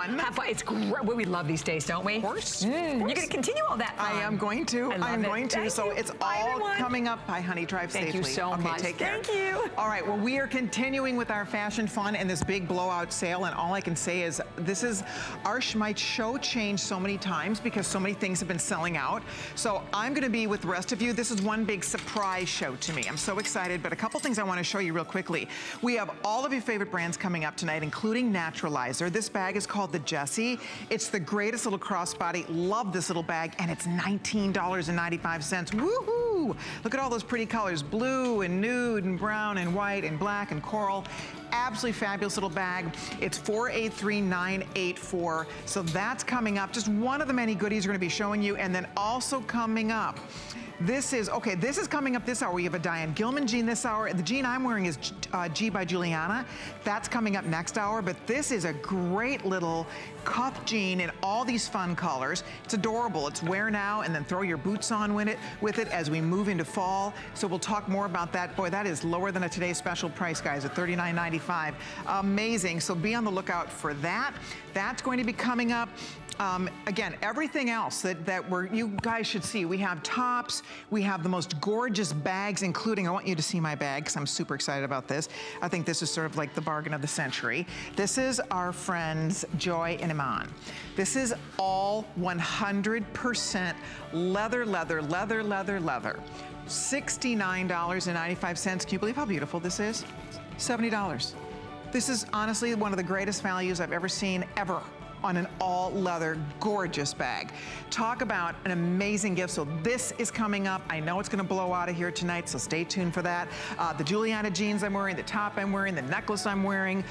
fun. Have fun. It's great. We love these days, don't we? Of course. You're going to continue all that fun. I am going to. I'm going to. So it's all coming up. Bye, honey. Drive safely. Thank you so much. Take care. Thank you. All right. Well, we are continuing with our fashion fun and this big blowout sale. And all I can say is this is my show changed so many times because so many things have been selling out. So I'm going to be with the rest of you. This is one big surprise show to me. I'm so excited. But a couple things I want to show you real quickly. We have all of your favorite brands coming up tonight, including Naturalizer. This bag is called the Jessie. It's the greatest little crossbody. Love this little bag, and it's $19.95. Woohoo! Look at all those pretty colors, blue and nude and brown and white and black and coral. Absolutely fabulous little bag. It's $483,984. So that's coming up. Just one of the many goodies we're going to be showing you. And then also coming up, this is coming up this hour. We have a Diane Gilman jean this hour. The jean I'm wearing is G by Juliana. That's coming up next hour, but this is a great little cuff jean in all these fun colors. It's adorable. It's wear now and then throw your boots on with it as we move into fall. So we'll talk more about that. Boy, that is lower than a today's special price, guys, at $39.95. Amazing. So be on the lookout for that. That's going to be coming up. Again, everything else that you guys should see. We have tops, we have the most gorgeous bags, including, I want you to see my bag because I'm super excited about this. I think this is sort of like the bargain of the century. This is our friends Joy and Iman. This is all 100% leather, leather, leather, leather, leather. $69.95. Can you believe how beautiful this is? $70. This is honestly one of the greatest values I've ever seen, ever, on an all leather gorgeous bag. Talk about an amazing gift. So this is coming up. I know it's gonna blow out of here tonight, so stay tuned for that. The Juliana jeans I'm wearing, the top I'm wearing, the necklace I'm wearing,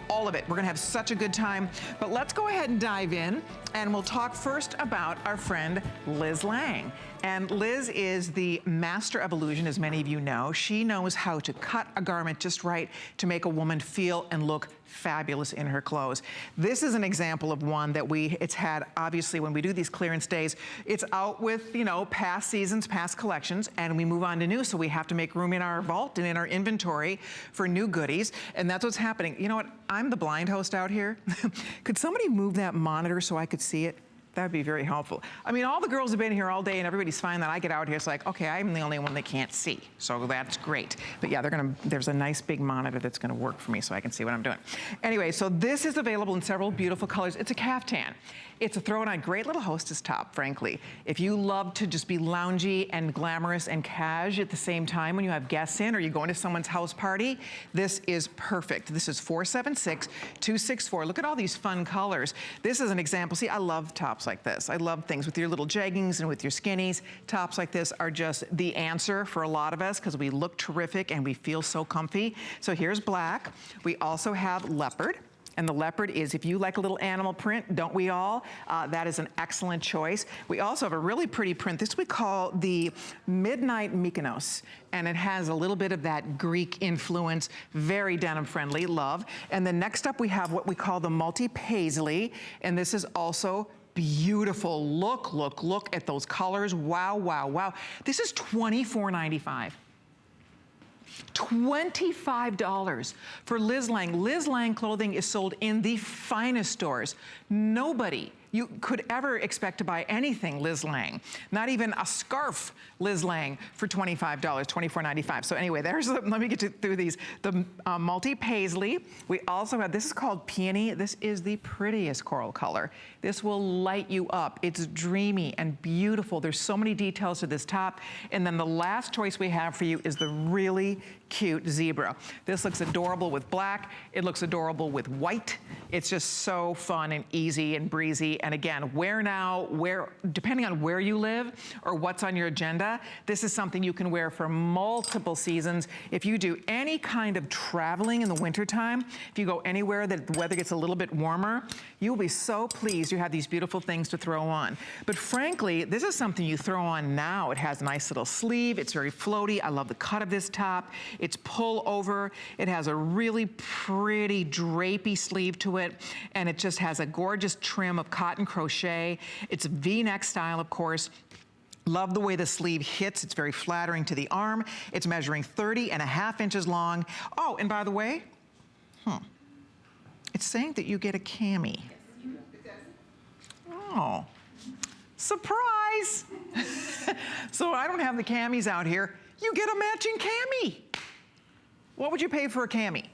all of it. We're gonna have such a good time. But let's go ahead and dive in, and we'll talk first about our friend Liz Lang. And Liz is the master of illusion, as many of you know. She knows how to cut a garment just right to make a woman feel and look fabulous in her clothes. This is an example of one that it's had, obviously, when we do these clearance days, it's out with, you know, past seasons, past collections, and we move on to new, so we have to make room in our vault and in our inventory for new goodies, and that's what's happening. You know what? I'm the blind host out here. Could somebody move that monitor so I could see it? That would be very helpful. I mean, all the girls have been here all day and everybody's fine. That I get out here, it's like, okay, I'm the only one that can't see. So that's great. But yeah, there's a nice big monitor that's gonna work for me so I can see what I'm doing. Anyway, so this is available in several beautiful colors. It's a kaftan. It's a throw-on great little hostess top, frankly. If you love to just be loungy and glamorous and cash at the same time when you have guests in or you go into someone's house party, this is perfect. This is 476-264. Look at all these fun colors. This is an example. See, I love tops like this. I love things with your little jeggings and with your skinnies. Tops like this are just the answer for a lot of us because we look terrific and we feel so comfy. So here's black. We also have leopard. And the leopard is, if you like a little animal print, don't we all? That is an excellent choice. We also have a really pretty print. This we call the Midnight Mykonos. And it has a little bit of that Greek influence, very denim friendly, love. And then next up we have what we call the multi-paisley. And this is also beautiful. Look, look, look at those colors. Wow, wow, wow. This is $24.95. $25 for Liz Lang. Liz Lang clothing is sold in the finest stores. Nobody you could ever expect to buy anything Liz Lang. Not even a scarf Liz Lang for $25, $24.95. So anyway, let me get through these. The multi-paisley. We also have, this is called peony. This is the prettiest coral color. This will light you up. It's dreamy and beautiful. There's so many details to this top. And then the last choice we have for you is the really cute zebra. This looks adorable with black. It looks adorable with white. It's just so fun and easy and breezy. And again, wear now, depending on where you live or what's on your agenda, this is something you can wear for multiple seasons. If you do any kind of traveling in the wintertime, if you go anywhere that the weather gets a little bit warmer, you'll be so pleased you have these beautiful things to throw on. But frankly, this is something you throw on now. It has a nice little sleeve. It's very floaty. I love the cut of this top. It's pull over. It has a really pretty drapey sleeve to it. And it just has a gorgeous trim of cotton crochet. It's a V-neck style, of course. Love the way the sleeve hits. It's very flattering to the arm. It's measuring 30.5 inches long. Oh, and by the way, it's saying that you get a cami. Oh, surprise. So I don't have the camis out here. You get a matching cami. What would you pay for a cami?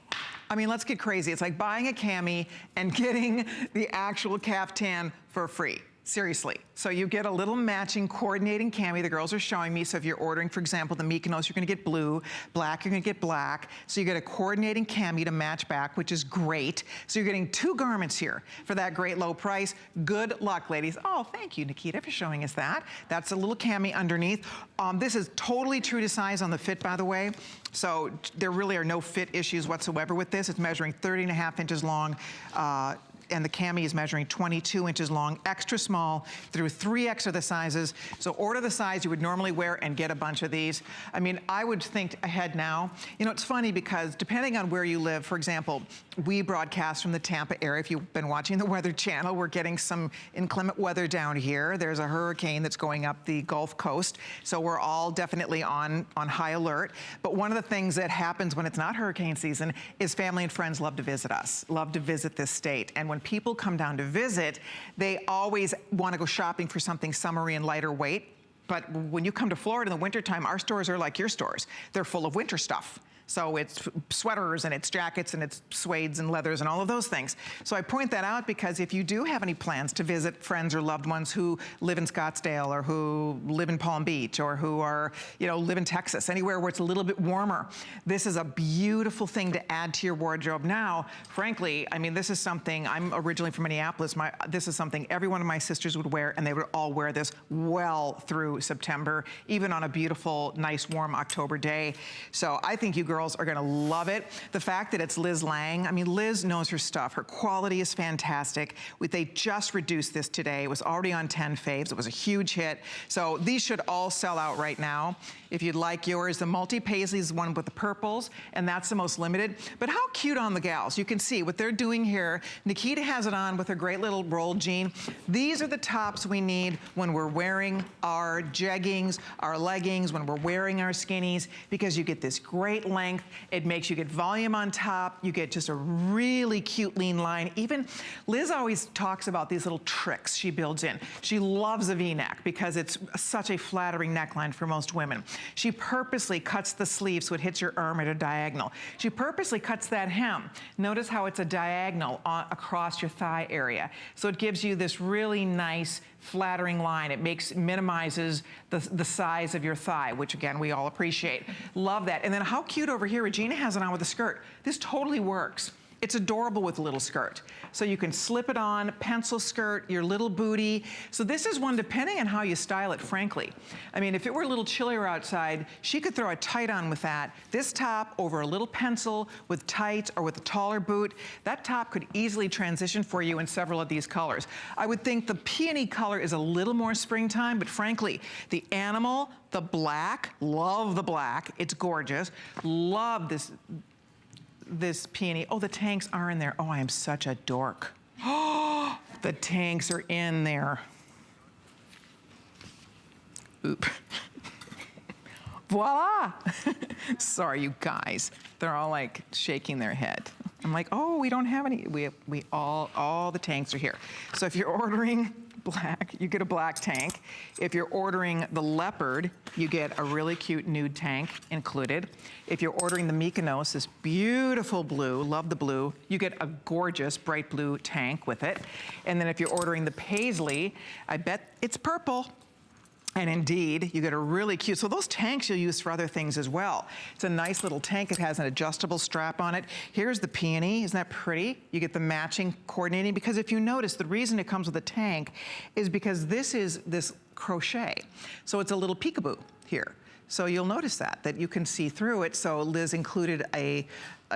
I mean, let's get crazy. It's like buying a cami and getting the actual kaftan for free. Seriously. So you get a little matching coordinating cami. The girls are showing me. So if you're ordering, for example, the Mykonos, you're gonna get blue, black, you're gonna get black. So you get a coordinating cami to match back, which is great. So you're getting 2 garments here for that great low price. Good luck, ladies. Oh, thank you, Nikita, for showing us that. That's a little cami underneath. This is totally true to size on the fit, by the way. So there really are no fit issues whatsoever with this. It's measuring 30.5 inches long. And the cami is measuring 22 inches long, extra small, through 3X of the sizes. So order the size you would normally wear and get a bunch of these. I mean, I would think ahead now. You know, it's funny because depending on where you live, for example, we broadcast from the Tampa area. If you've been watching the Weather Channel, we're getting some inclement weather down here. There's a hurricane that's going up the Gulf Coast. So we're all definitely on high alert. But one of the things that happens when it's not hurricane season is family and friends love to visit us, love to visit this state. And when people come down to visit, they always want to go shopping for something summery and lighter weight. But when you come to Florida in the wintertime, our stores are like your stores. They're full of winter stuff. So it's sweaters and it's jackets and it's suedes and leathers and all of those things. So I point that out because if you do have any plans to visit friends or loved ones who live in Scottsdale or who live in Palm Beach or who are, you know, live in Texas, anywhere where it's a little bit warmer, this is a beautiful thing to add to your wardrobe. Now, frankly, I mean, this is something, I'm originally from Minneapolis, this is something every one of my sisters would wear, and they would all wear this well through September, even on a beautiful, nice, warm October day. So I think you girls are gonna love it. The fact that it's Liz Lang, I mean, Liz knows her stuff. Her quality is fantastic. They just reduced this today. It was already on 10 faves. It was a huge hit. So these should all sell out right now. If you'd like yours, the multi-paisley is one with the purples, and that's the most limited. But how cute on the gals. You can see what they're doing here. Nikita has it on with her great little rolled jean. These are the tops we need when we're wearing our jeggings, our leggings, when we're wearing our skinnies, because you get this great length. It makes you get volume on top. You get just a really cute lean line. Even Liz always talks about these little tricks she builds in. She loves a V-neck because it's such a flattering neckline for most women. She purposely cuts the sleeve so it hits your arm at a diagonal. She purposely cuts that hem. Notice how it's a diagonal across your thigh area. So it gives you this really nice flattering line. It minimizes the size of your thigh, which again, we all appreciate. Love that. And then how cute over here, Regina has it on with a skirt. This totally works. It's adorable with a little skirt. So you can slip it on, pencil skirt, your little booty. So this is one, depending on how you style it, frankly. I mean, if it were a little chillier outside, she could throw a tight on with that. This top over a little pencil with tights or with a taller boot, that top could easily transition for you in several of these colors. I would think the peony color is a little more springtime, but frankly, the animal, the black, love the black. It's gorgeous. Love this peony. Oh, the tanks are in there. Oh, I am such a dork. Oh, the tanks are in there. Oop. Voila. Sorry, you guys. They're all like shaking their head. I'm like, oh, we don't have any. All the tanks are here. So if you're ordering black, you get a black tank. If you're ordering the leopard, you get a really cute nude tank included. If you're ordering the Mykonos, this beautiful blue, love the blue, you get a gorgeous bright blue tank with it. And then if you're ordering the paisley, I bet it's purple. And indeed, you get a really cute, so those tanks you'll use for other things as well. It's a nice little tank. It has an adjustable strap on it. Here's the peony. Isn't that pretty? You get the matching coordinating, because if you notice, the reason it comes with a tank is because this is this crochet. So it's a little peekaboo here. So you'll notice that you can see through it. So Liz included a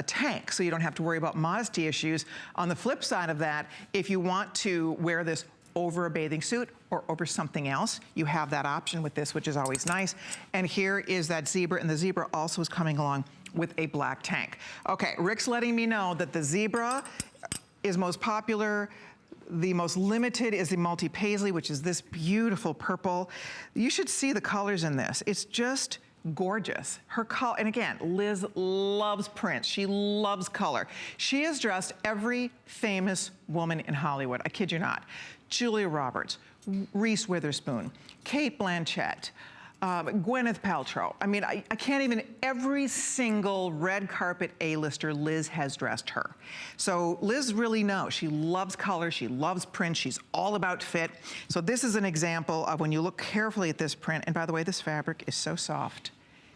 tank, so you don't have to worry about modesty issues. On the flip side of that, if you want to wear this over a bathing suit or over something else, you have that option with this, which is always nice. And here is that zebra, and the zebra also is coming along with a black tank. Okay, Rick's letting me know that the zebra is most popular. The most limited is the multi-paisley, which is this beautiful purple. You should see the colors in this. It's just gorgeous. Her color, and again, Liz loves print. She loves color. She has dressed every famous woman in Hollywood. I kid you not. Julia Roberts, Reese Witherspoon, Cate Blanchett, Gwyneth Paltrow. I mean, I can't even, every single red carpet A-lister, Liz has dressed her. So Liz really knows. She loves color, she loves print, she's all about fit. So this is an example of when you look carefully at this print, and by the way, this fabric is so soft.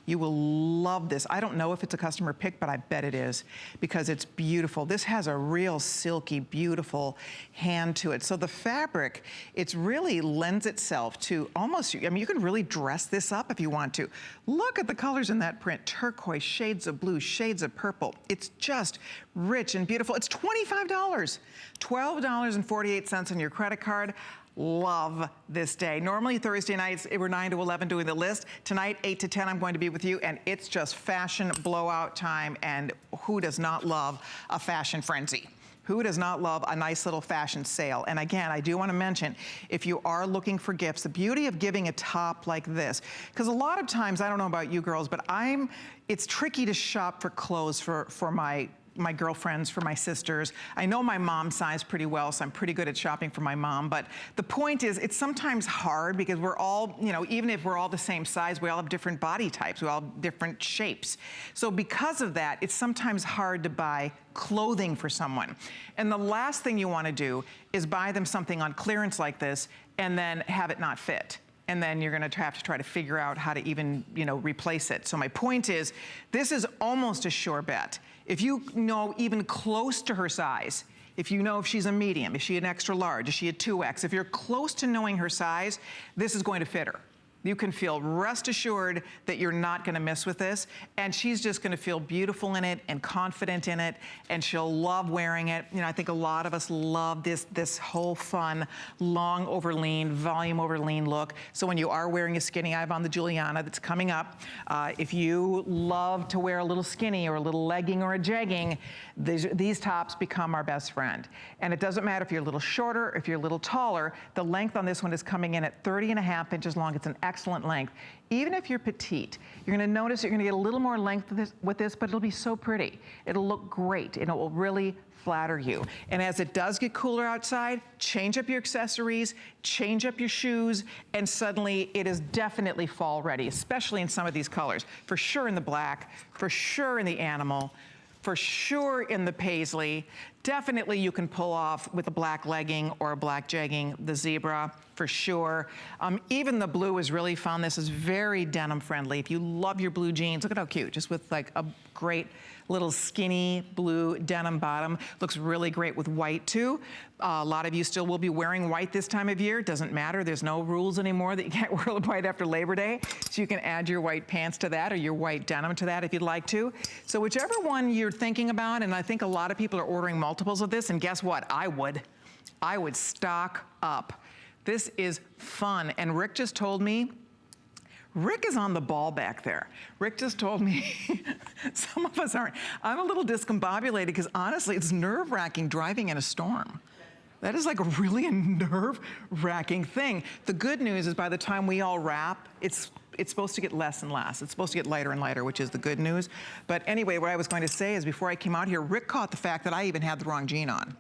You will love this. I don't know if it's a customer pick, but I bet it is because it's beautiful. This has a real silky, beautiful hand to it. So the fabric, it's really lends itself to almost, I mean, you can really dress this up if you want to. Look at the colors in that print. Turquoise, shades of blue, shades of purple. It's just rich and beautiful. It's $25, $12.48 on your credit card. Love this day. Normally Thursday nights, we're 9 to 11 doing the list. Tonight, 8 to 10, I'm going to be with you, and it's just fashion blowout time, and who does not love a fashion frenzy? Who does not love a nice little fashion sale? And again, I do want to mention, if you are looking for gifts, the beauty of giving a top like this, because a lot of times, I don't know about you girls, but it's tricky to shop for clothes for my girlfriends, for my sisters. I know my mom's size pretty well, so I'm pretty good at shopping for my mom. But the point is, it's sometimes hard because we're all, you know, even if we're all the same size, we all have different body types, we all have different shapes. So because of that, it's sometimes hard to buy clothing for someone. And the last thing you want to do is buy them something on clearance like this and then have it not fit. And then you're gonna have to try to figure out how to even, you know, replace it. So my point is, this is almost a sure bet. If you know even close to her size, if you know if she's a medium, if she's an extra large, if she a 2X, if you're close to knowing her size, this is going to fit her. You can feel rest assured that you're not gonna miss with this, and she's just gonna feel beautiful in it and confident in it, and she'll love wearing it. You know, I think a lot of us love this whole fun, long over lean, volume over lean look. So when you are wearing a skinny, I have on the Juliana that's coming up. If you love to wear a little skinny or a little legging or a jegging, these tops become our best friend. And it doesn't matter if you're a little shorter, if you're a little taller, the length on this one is coming in at 30.5 inches long. It's an excellent length. Even if you're petite, you're gonna notice you're gonna get a little more length with this, but it'll be so pretty. It'll look great, and it will really flatter you. And as it does get cooler outside, change up your accessories, change up your shoes, and suddenly it is definitely fall ready, especially in some of these colors. For sure in the black, for sure in the animal, for sure in the paisley. Definitely you can pull off with a black legging or a black jegging, the zebra, for sure. Even the blue is really fun. This is very denim friendly. If you love your blue jeans, look at how cute, just with like a great little skinny blue denim bottom. Looks really great with white too. A lot of you still will be wearing white this time of year. Doesn't matter, there's no rules anymore that you can't wear white after Labor Day. So you can add your white pants to that or your white denim to that if you'd like to. So whichever one you're thinking about, and I think a lot of people are ordering multiples of this, and guess what? I would stock up. This is fun, and Rick just told me, Rick is on the ball back there. Rick just told me, some of us aren't. I'm a little discombobulated because honestly, it's nerve-wracking driving in a storm. That is like a really nerve-wracking thing. The good news is by the time we all wrap, it's supposed to get less and less. It's supposed to get lighter and lighter, which is the good news. But anyway, what I was going to say is before I came out here, Rick caught the fact that I even had the wrong jean on.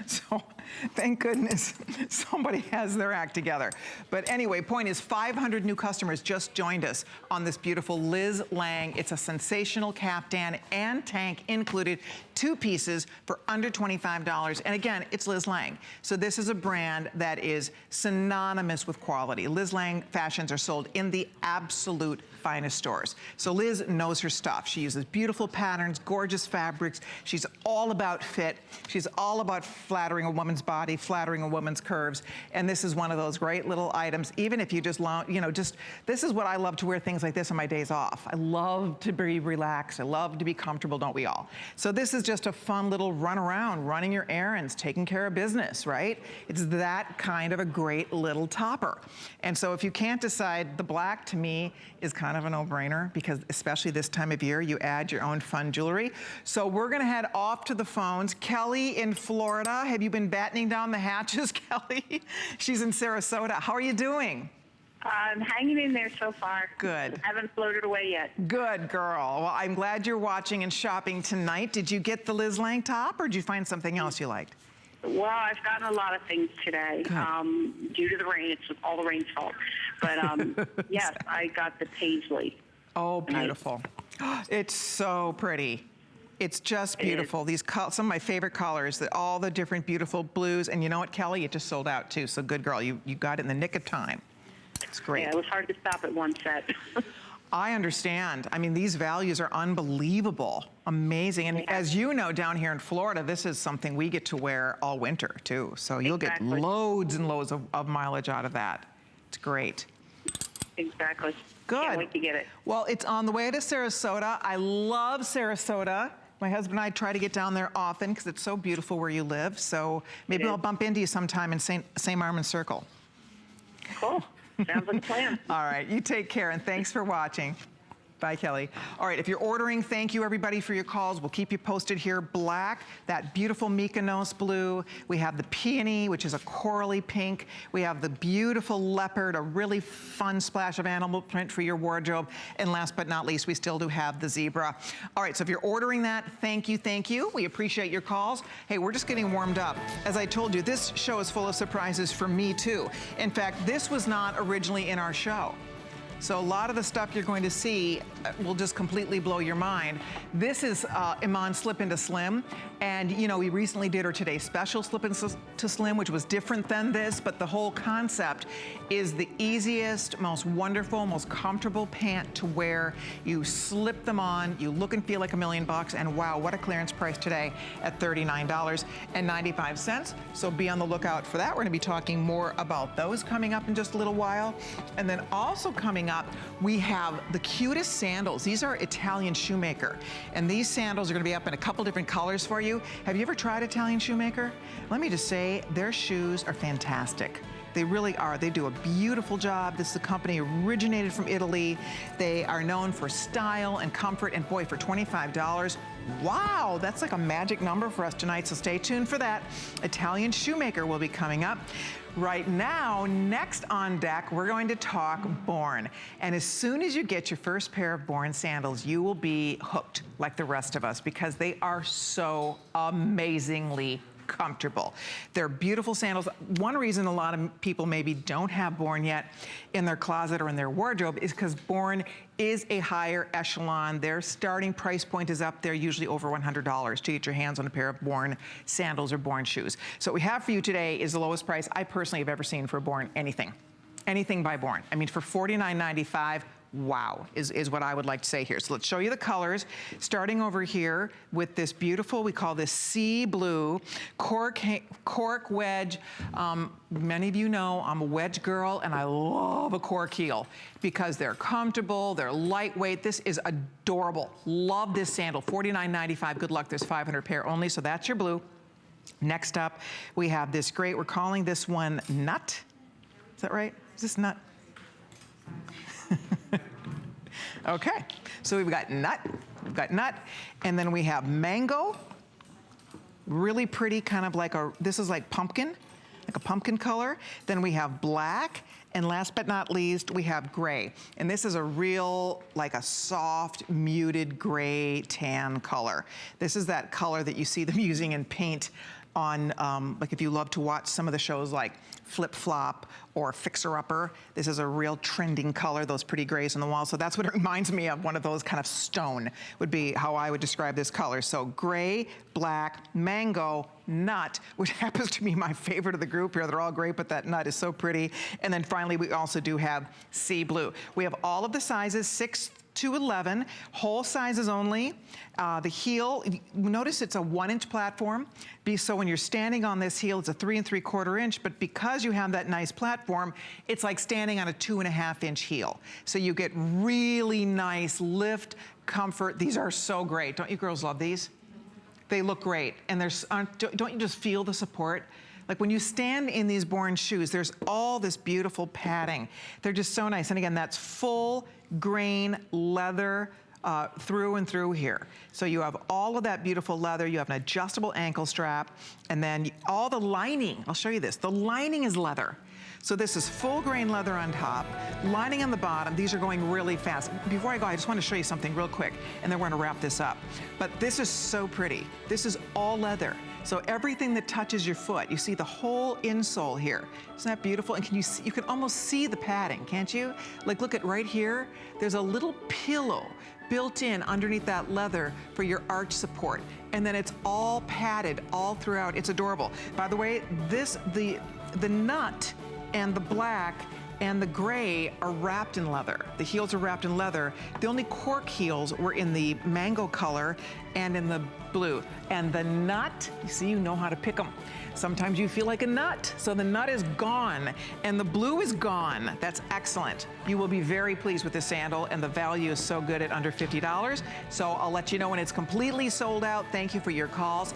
So thank goodness somebody has their act together. But anyway, point is 500 new customers just joined us on this beautiful Liz Lang. It's a sensational kaftan and tank included, 2 pieces for under $25. And again, it's Liz Lang. So this is a brand that is synonymous with quality. Liz Lang fashions are sold in the absolute finest stores. So Liz knows her stuff. She uses beautiful patterns, gorgeous fabrics. She's all about fit. She's all about flattering a woman's body, flattering a woman's curves. And this is one of those great little items. Even if you just, you know, this is what I love to wear things like this on my days off. I love to be relaxed. I love to be comfortable, don't we all? So this is just a fun little run around, running your errands, taking care of business, right? It's that kind of a great little topper. And so if you can't decide, the black to me is kind of a no-brainer because especially this time of year, you add your own fun jewelry. So we're gonna head off to the phones. Kelly in Florida, have you been battening down the hatches, Kelly? She's in Sarasota. How are you doing? I'm hanging in there so far. Good. Haven't floated away yet. Good girl. Well, I'm glad you're watching and shopping tonight. Did you get the Liz Lang top, or did you find something else you liked? Well, I've gotten a lot of things today due to the rain. It's all the rain's fault. But yes, I got the paisley. Oh, beautiful. It's so pretty. It's just beautiful. These some of my favorite colors, all the different beautiful blues. And you know what, Kelly? It just sold out too. So good girl. You got it in the nick of time. It's great. Yeah, it was hard to stop at one set. I understand. I mean, these values are unbelievable, amazing. And as you know, down here in Florida, this is something we get to wear all winter too. So you'll get loads and loads of mileage out of that. It's great. Exactly. Good. Can't wait to get it. Well, it's on the way to Sarasota. I love Sarasota. My husband and I try to get down there often because it's so beautiful where you live. So maybe I'll bump into you sometime in St. Armand Circle. Cool. Sounds like a plan. All right, you take care, and thanks for watching. Bye, Kelly. All right, if you're ordering, thank you, everybody, for your calls. We'll keep you posted here. Black, that beautiful Mykonos blue. We have the peony, which is a corally pink. We have the beautiful leopard, a really fun splash of animal print for your wardrobe. And last but not least, we still do have the zebra. All right, so if you're ordering that, thank you, thank you. We appreciate your calls. Hey, we're just getting warmed up. As I told you, this show is full of surprises for me, too. In fact, this was not originally in our show. So a lot of the stuff you're going to see will just completely blow your mind. This is Iman Slip into Slim. And, you know, we recently did our Today Special Slip into Slim, which was different than this. But the whole concept is the easiest, most wonderful, most comfortable pant to wear. You slip them on, you look and feel like $1,000,000. And wow, what a clearance price today at $39.95. So be on the lookout for that. We're going to be talking more about those coming up in just a little while. And then also coming up, we have the cutest sandals. These are Italian Shoemaker. And these sandals are going to be up in a couple different colors for you. Have you ever tried Italian Shoemaker? Let me just say, their shoes are fantastic. They really are. They do a beautiful job. This is a company originated from Italy. They are known for style and comfort. And boy, for $25, wow, that's like a magic number for us tonight. So stay tuned for that. Italian Shoemaker will be coming up. Right now, next on deck, we're going to talk Born. And as soon as you get your first pair of Born sandals, you will be hooked like the rest of us because they are so amazingly comfortable. They're beautiful sandals. One reason a lot of people maybe don't have Born yet in their closet or in their wardrobe is because Born is a higher echelon. Their starting price point is up there, usually over $100 to get your hands on a pair of Born sandals or Born shoes. So what we have for you today is the lowest price I personally have ever seen for Born anything. Anything by Born. I mean, for $49.95, wow, is what I would like to say here. So let's show you the colors, starting over here with this beautiful, we call this sea blue, cork wedge. Many of you know I'm a wedge girl, and I love a cork heel because they're comfortable, they're lightweight. This is adorable. Love this sandal, $49.95. Good luck, there's 500 pair only, so that's your blue. Next up, we have this great, we're calling this one Nut. Is that right? Is this Nut? Okay, so we've got Nut, and then we have Mango, really pretty, kind of like this is like pumpkin, like a pumpkin color. Then we have Black, and last but not least, we have Gray. And this is a real, like a soft, muted gray tan color. This is that color that you see them using in paint on, like if you love to watch some of the shows like Flip Flop or Fixer Upper. This is a real trending color, those pretty grays on the wall. So that's what it reminds me of, one of those kind of stone would be how I would describe this color. So Gray, Black, Mango, Nut, which happens to be my favorite of the group here. They're all great, but that Nut is so pretty. And then finally, we also do have Sea Blue. We have all of the sizes, 6 to 11, whole sizes only. The heel, notice it's a 1-inch platform. So when you're standing on this heel, it's a 3 3/4 inch, but because you have that nice platform, it's like standing on a 2.5-inch heel. So you get really nice lift, comfort. These are so great. Don't you girls love these? They look great. And don't you just feel the support? Like when you stand in these Born shoes, there's all this beautiful padding. They're just so nice. And again, that's full grain leather through and through here. So you have all of that beautiful leather. You have an adjustable ankle strap. And then all the lining, I'll show you this. The lining is leather. So this is full grain leather on top, lining on the bottom. These are going really fast. Before I go, I just want to show you something real quick, and then we're going to wrap this up. But this is so pretty. This is all leather. So everything that touches your foot, you see the whole insole here. Isn't that beautiful? And can you see, you can almost see the padding, can't you? Like, look at right here. There's a little pillow built in underneath that leather for your arch support. And then it's all padded all throughout. It's adorable. By the way, the nut and the black and the gray are wrapped in leather. The heels are wrapped in leather. The only cork heels were in the mango color and in the blue. And the nut, you see, you know how to pick them. Sometimes you feel like a nut. So the nut is gone and the blue is gone. That's excellent. You will be very pleased with this sandal, and the value is so good at under $50. So I'll let you know when it's completely sold out. Thank you for your calls.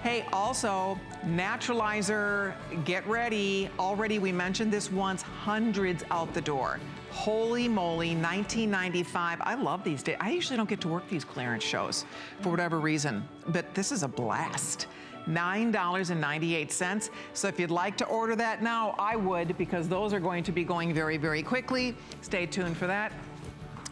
Hey, also, Naturalizer, get ready. Already we mentioned this once, hundreds out the door. Holy moly, $19.95. I love these days. I usually don't get to work these clearance shows for whatever reason, but this is a blast. $9.98. So if you'd like to order that now, I would, because those are going to be going very, very quickly. Stay tuned for that.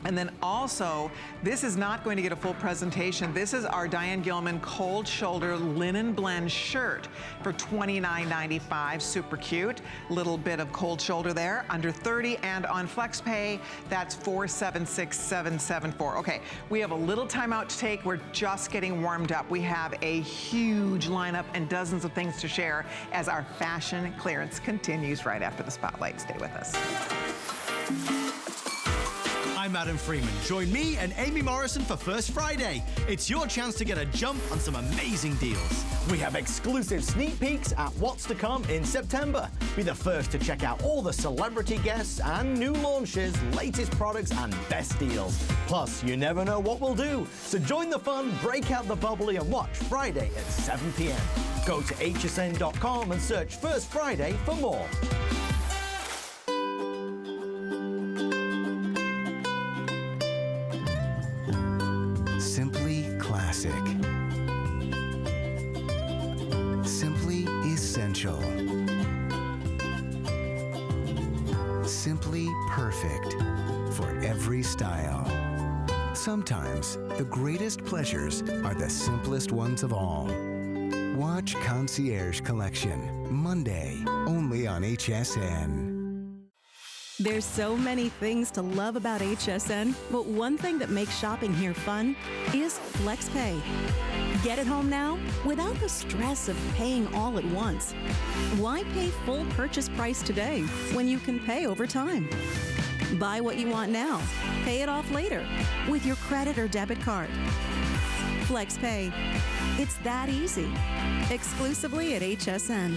And then also, this is not going to get a full presentation. This is our Diane Gilman cold shoulder linen blend shirt for $29.95. Super cute. Little bit of cold shoulder there, under $30, and on FlexPay, that's $476,774. Okay, we have a little time out to take. We're just getting warmed up. We have a huge lineup and dozens of things to share as our fashion clearance continues right after the spotlight. Stay with us. I'm Adam Freeman. Join me and Amy Morrison for First Friday. It's your chance to get a jump on some amazing deals. We have exclusive sneak peeks at what's to come in September. Be the first to check out all the celebrity guests and new launches, latest products, and best deals. Plus, you never know what we'll do. So join the fun, break out the bubbly, and watch Friday at 7 p.m. Go to hsn.com and search First Friday for more. Simply classic. Simply essential. Simply perfect for every style. Sometimes the greatest pleasures are the simplest ones of all. Watch Concierge Collection, Monday, only on HSN. There's so many things to love about HSN, but one thing that makes shopping here fun is FlexPay. Get it home now without the stress of paying all at once. Why pay full purchase price today when you can pay over time? Buy what you want now, pay it off later with your credit or debit card. FlexPay. It's that easy. Exclusively at HSN.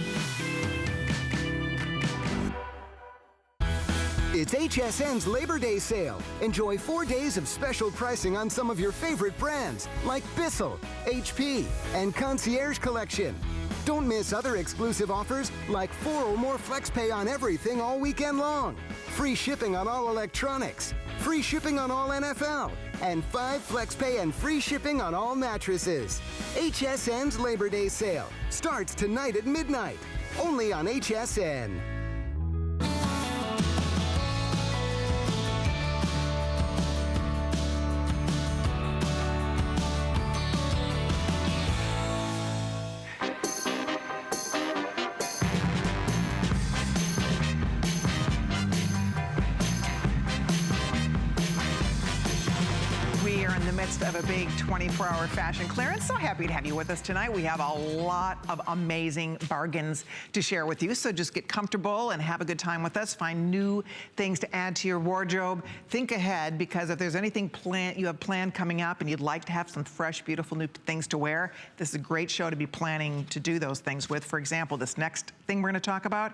It's HSN's Labor Day sale. Enjoy 4 days of special pricing on some of your favorite brands like Bissell, HP, and Concierge Collection. Don't miss other exclusive offers like 4 or more FlexPay on everything all weekend long. Free shipping on all electronics. Free shipping on all NFL. And 5 FlexPay and free shipping on all mattresses. HSN's Labor Day sale starts tonight at midnight. Only on HSN. Of a big 24-hour fashion clearance. So happy to have you with us tonight. We have a lot of amazing bargains to share with you. So just get comfortable and have a good time with us. Find new things to add to your wardrobe. Think ahead, because if there's anything you have planned coming up and you'd like to have some fresh, beautiful new things to wear, this is a great show to be planning to do those things with. For example, this next thing we're going to talk about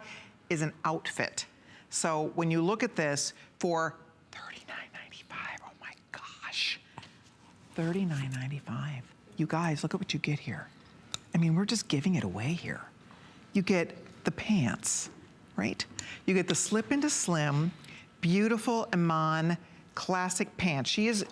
is an outfit. So when you look at this for $39.95, oh my gosh. $39.95. You guys, look at what you get here. I mean, we're just giving it away here. You get the pants, right? You get the slip into slim, beautiful Iman classic pants. She is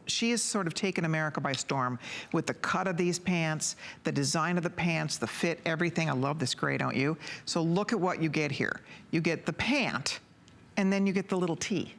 she has sort of taken America by storm with the cut of these pants, the design of the pants, the fit, everything. I love this gray, don't you? So look at what you get here. You get the pant, and then you get the little tee.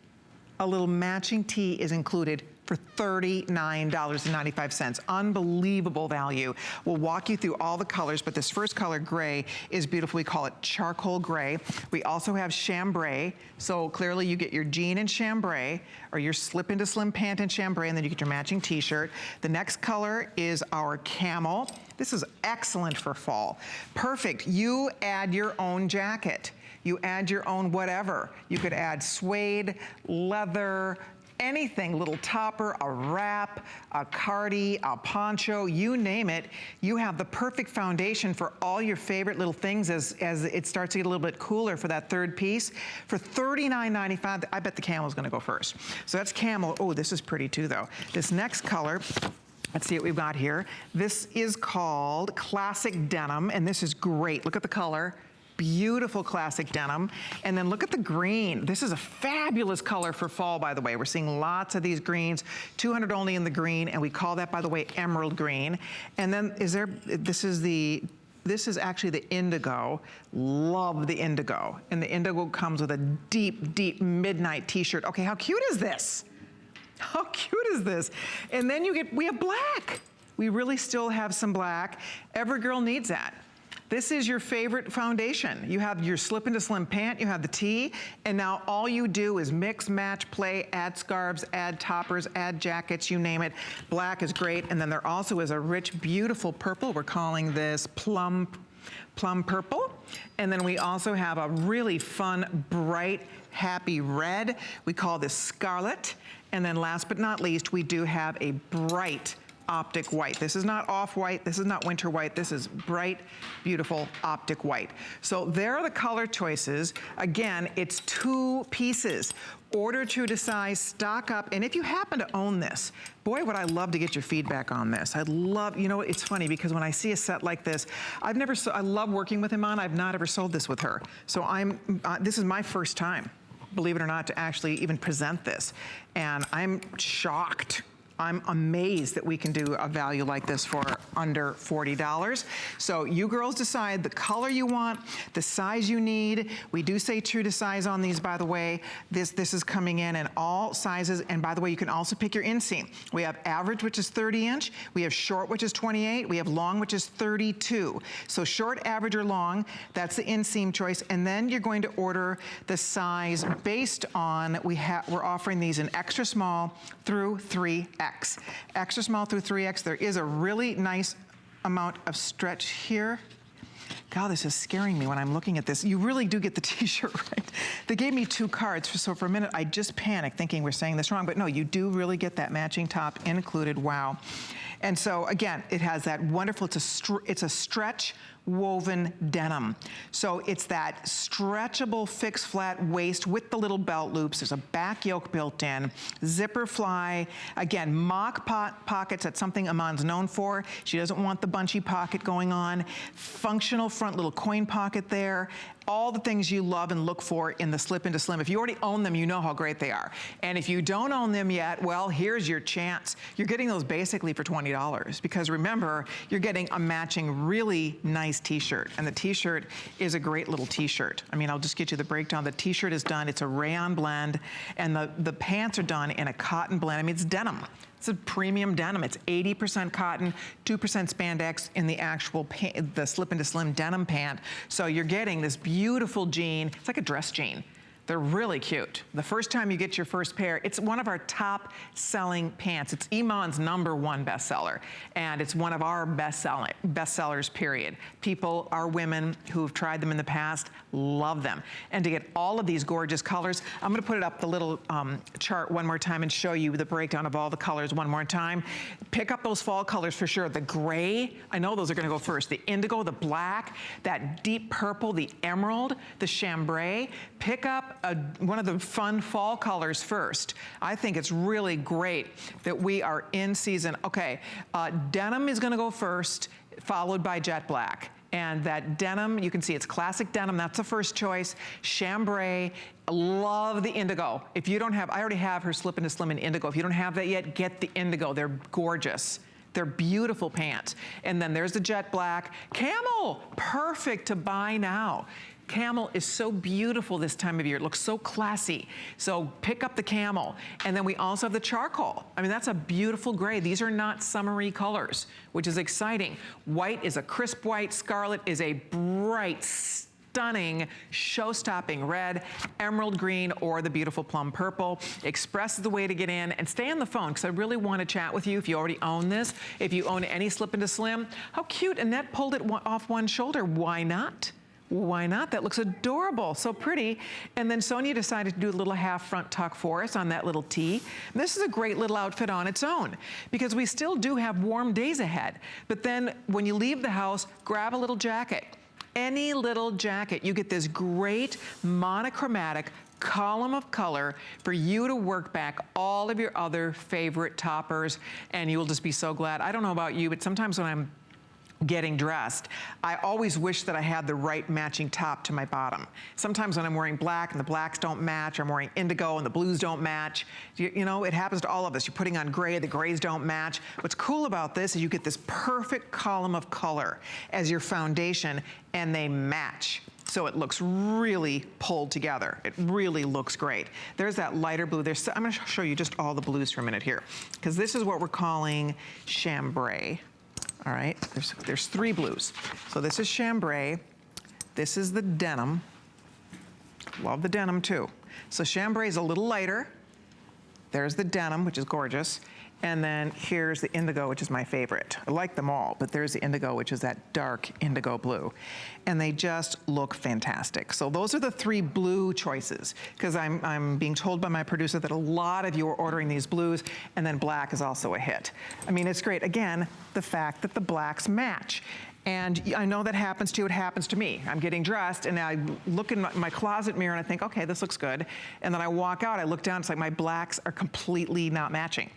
A little matching tee is included for $39.95. Unbelievable value. We'll walk you through all the colors, but this first color, gray, is beautiful. We call it charcoal gray. We also have chambray. So clearly you get your jean in chambray, or your slip into slim pant in chambray, and then you get your matching t-shirt. The next color is our camel. This is excellent for fall. Perfect. You add your own jacket. You add your own whatever. You could add suede, leather, anything, little topper, a wrap, a cardi, a poncho, you name it. You have the perfect foundation for all your favorite little things as it starts to get a little bit cooler for that third piece. For $39.95, I bet the camel's gonna go first. So that's camel. Oh, this is pretty too though. This next color, let's see what we've got here. This is called classic denim, and this is great. Look at the color. Beautiful classic denim. And then look at the green. This is a fabulous color for fall, by the way. We're seeing lots of these greens, 200 only in the green, and we call that, by the way, emerald green. And then this is actually the indigo. Love the indigo. And the indigo comes with a deep, deep midnight t-shirt. Okay, how cute is this? How cute is this? And then we have black. We really still have some black. Every girl needs that. This is your favorite foundation. You have your slip into slim pant, you have the tee, and now all you do is mix, match, play, add scarves, add toppers, add jackets, you name it. Black is great, and then there also is a rich, beautiful purple. We're calling this plum purple. And then we also have a really fun, bright, happy red. We call this scarlet. And then last but not least, we do have a bright optic white. This is not off-white, this is not winter white, this is bright, beautiful optic white. So there are the color choices. Again, it's 2 pieces. Order true to size, stock up, and if you happen to own this, boy, would I love to get your feedback on this. I'd love, you know, it's funny because when I see a set like this, I love working with Iman, I've not ever sold this with her. So this is my first time, believe it or not, to actually even present this. And I'm shocked. I'm amazed that we can do a value like this for under $40. So you girls decide the color you want, the size you need. We do say true to size on these, by the way. This is coming in all sizes. And by the way, you can also pick your inseam. We have average, which is 30 inch. We have short, which is 28. We have long, which is 32. So short, average, or long, that's the inseam choice. And then you're going to order the size based on, we're offering these in extra small through 3X. Extra small through 3X. There is a really nice amount of stretch here. God, this is scaring me when I'm looking at this. You really do get the t-shirt right. They gave me 2 cards, so for a minute I just panicked thinking we're saying this wrong, but no, you do really get that matching top included, wow. And so again, it has that wonderful, it's a stretch woven denim. So it's that stretchable fixed flat waist with the little belt loops. There's a back yoke built in, zipper fly. Again, mock pockets, that's something Iman's known for. She doesn't want the bunchy pocket going on. Functional front little coin pocket there. All the things you love and look for in the slip into slim. If you already own them, you know how great they are. And if you don't own them yet, well, here's your chance. You're getting those basically for $20 because remember, you're getting a matching really nice t-shirt. And the t-shirt is a great little t-shirt. I mean, I'll just get you the breakdown. The t-shirt is done, it's a rayon blend, and the pants are done in a cotton blend. I mean, it's denim. It's a premium denim. It's 80% cotton, 2% spandex in the actual the slip into slim denim pant. So you're getting this beautiful jean. It's like a dress jean. They're really cute. The first time you get your first pair, it's one of our top selling pants. It's Iman's #1 bestseller, and it's one of our bestsellers, period. People, our women who've tried them in the past, love them. And to get all of these gorgeous colors, I'm gonna put it up the little chart one more time and show you the breakdown of all the colors one more time. Pick up those fall colors for sure. The gray, I know those are gonna go first. The indigo, the black, that deep purple, the emerald, the chambray. Pick up one of the fun fall colors first. I think it's really great that we are in season. Okay, denim is gonna go first, followed by jet black. And that denim, you can see it's classic denim. That's the first choice. Chambray, love the indigo. If you don't have, I already have her slip into slim in indigo. If you don't have that yet, get the indigo. They're gorgeous. They're beautiful pants. And then there's the jet black. Camel, perfect to buy now. Camel is so beautiful this time of year. It looks so classy. So pick up the camel. And then we also have the charcoal. I mean, that's a beautiful gray. These are not summery colors, which is exciting. White is a crisp white. Scarlet is a bright, stunning, show-stopping red, emerald green, or the beautiful plum purple. Express is the way to get in. And stay on the phone, because I really want to chat with you if you already own this. If you own any slip into slim. How cute, Annette pulled it off one shoulder. Why not? Why not? That looks adorable, so pretty. And then Sonia decided to do a little half front tuck for us on that little tee. And this is a great little outfit on its own, because we still do have warm days ahead. But then when you leave the house, grab a little jacket. Any little jacket. You get this great monochromatic column of color for you to work back all of your other favorite toppers, and you'll just be so glad. I don't know about you, but sometimes when I'm getting dressed, I always wish that I had the right matching top to my bottom. Sometimes when I'm wearing black and the blacks don't match, or I'm wearing indigo and the blues don't match, you know, it happens to all of us. You're putting on gray, the grays don't match. What's cool about this is you get this perfect column of color as your foundation, and they match. So it looks really pulled together. It really looks great. There's that lighter blue. I'm gonna show you just all the blues for a minute here, because this is what we're calling chambray. All right, there's three blues. So this is chambray, this is the denim. Love the denim too. So chambray is a little lighter. There's the denim, which is gorgeous. And then here's the indigo, which is my favorite. I like them all, but there's the indigo, which is that dark indigo blue. And they just look fantastic. So those are the three blue choices, because I'm being told by my producer that a lot of you are ordering these blues, and then black is also a hit. I mean, it's great. Again, the fact that the blacks match. And I know that happens to you, it happens to me. I'm getting dressed and I look in my closet mirror and I think, okay, this looks good. And then I walk out, I look down, it's like my blacks are completely not matching.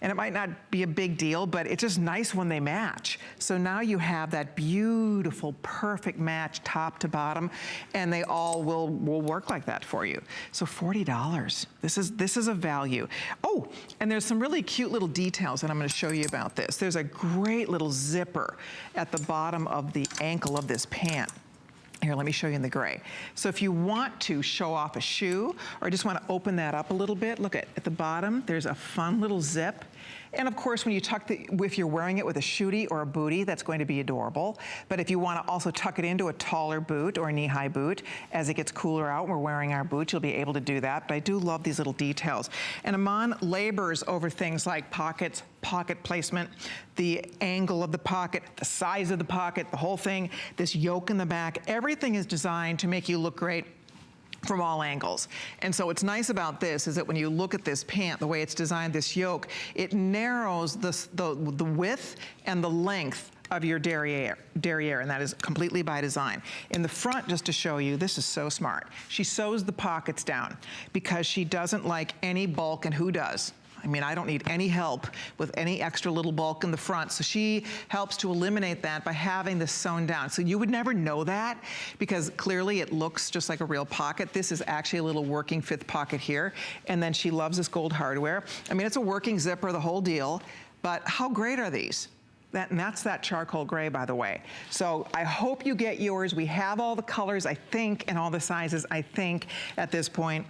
And it might not be a big deal, but it's just nice when they match. So now you have that beautiful, perfect match top to bottom, and they all will work like that for you. So $40, this is a value. Oh, and there's some really cute little details that I'm gonna show you about this. There's a great little zipper at the bottom of the ankle of this pant. Here, let me show you in the gray. So if you want to show off a shoe, or just want to open that up a little bit, look at the bottom, there's a fun little zip. And of course, when you tuck if you're wearing it with a shootie or a bootie, that's going to be adorable. But if you want to also tuck it into a taller boot or a knee-high boot, as it gets cooler out, we're wearing our boots, you'll be able to do that. But I do love these little details. And Iman labors over things like pockets, pocket placement, the angle of the pocket, the size of the pocket, the whole thing, this yoke in the back. Everything is designed to make you look great from all angles. And so what's nice about this is that when you look at this pant, the way it's designed, this yoke, it narrows the width and the length of your derriere, and that is completely by design. In the front, just to show you, this is so smart. She sews the pockets down because she doesn't like any bulk, and who does? I mean, I don't need any help with any extra little bulk in the front. So she helps to eliminate that by having this sewn down. So you would never know that, because clearly it looks just like a real pocket. This is actually a little working fifth pocket here. And then she loves this gold hardware. I mean, it's a working zipper, the whole deal. But how great are these? And that's that charcoal gray, by the way. So I hope you get yours. We have all the colors, I think, and all the sizes, I think, at this point.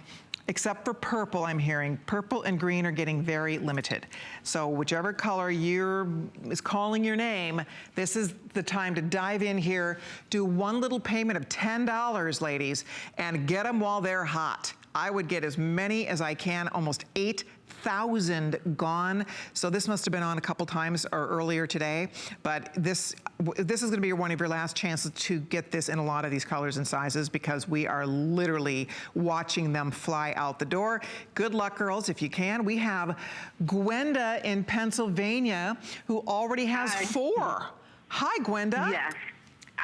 Except for purple, I'm hearing. Purple and green are getting very limited. So whichever color is calling your name, this is the time to dive in here, do one little payment of $10, ladies, and get them while they're hot. I would get as many as I can, almost 8,000 gone. So this must have been on a couple times or earlier today, but this is gonna be one of your last chances to get this in a lot of these colors and sizes, because we are literally watching them fly out the door. Good luck, girls, if you can. We have Gwenda in Pennsylvania who already has 4. Hi, Gwenda. Yes.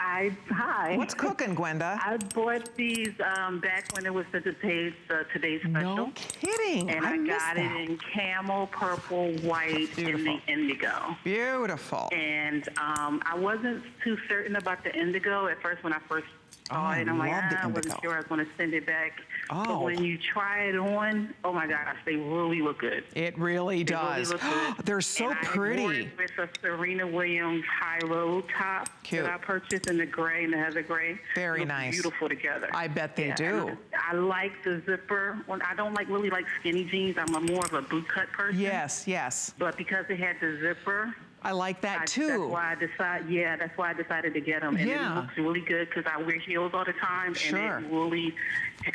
Hi. What's cooking, Gwenda? I bought these back when it was today's special. No kidding. And I got missed it in camel, purple, white, and the indigo. Beautiful. And I wasn't too certain about the indigo at first when I first saw it. And I'm like, I wasn't sure I was going to send it back. But when you try it on, oh my gosh, they really look good. It really does. Really look good. They're so and pretty. I wore it with a Serena Williams high-low top that I purchased in the gray and the heather gray. Very nice. Beautiful together. I bet they do. I like the zipper. I don't really like skinny jeans. I'm more of a boot cut person. Yes, yes. But because it had the zipper, I like that too. That's why I decided to get them. And it looks really good because I wear heels all the time. Sure. And it really,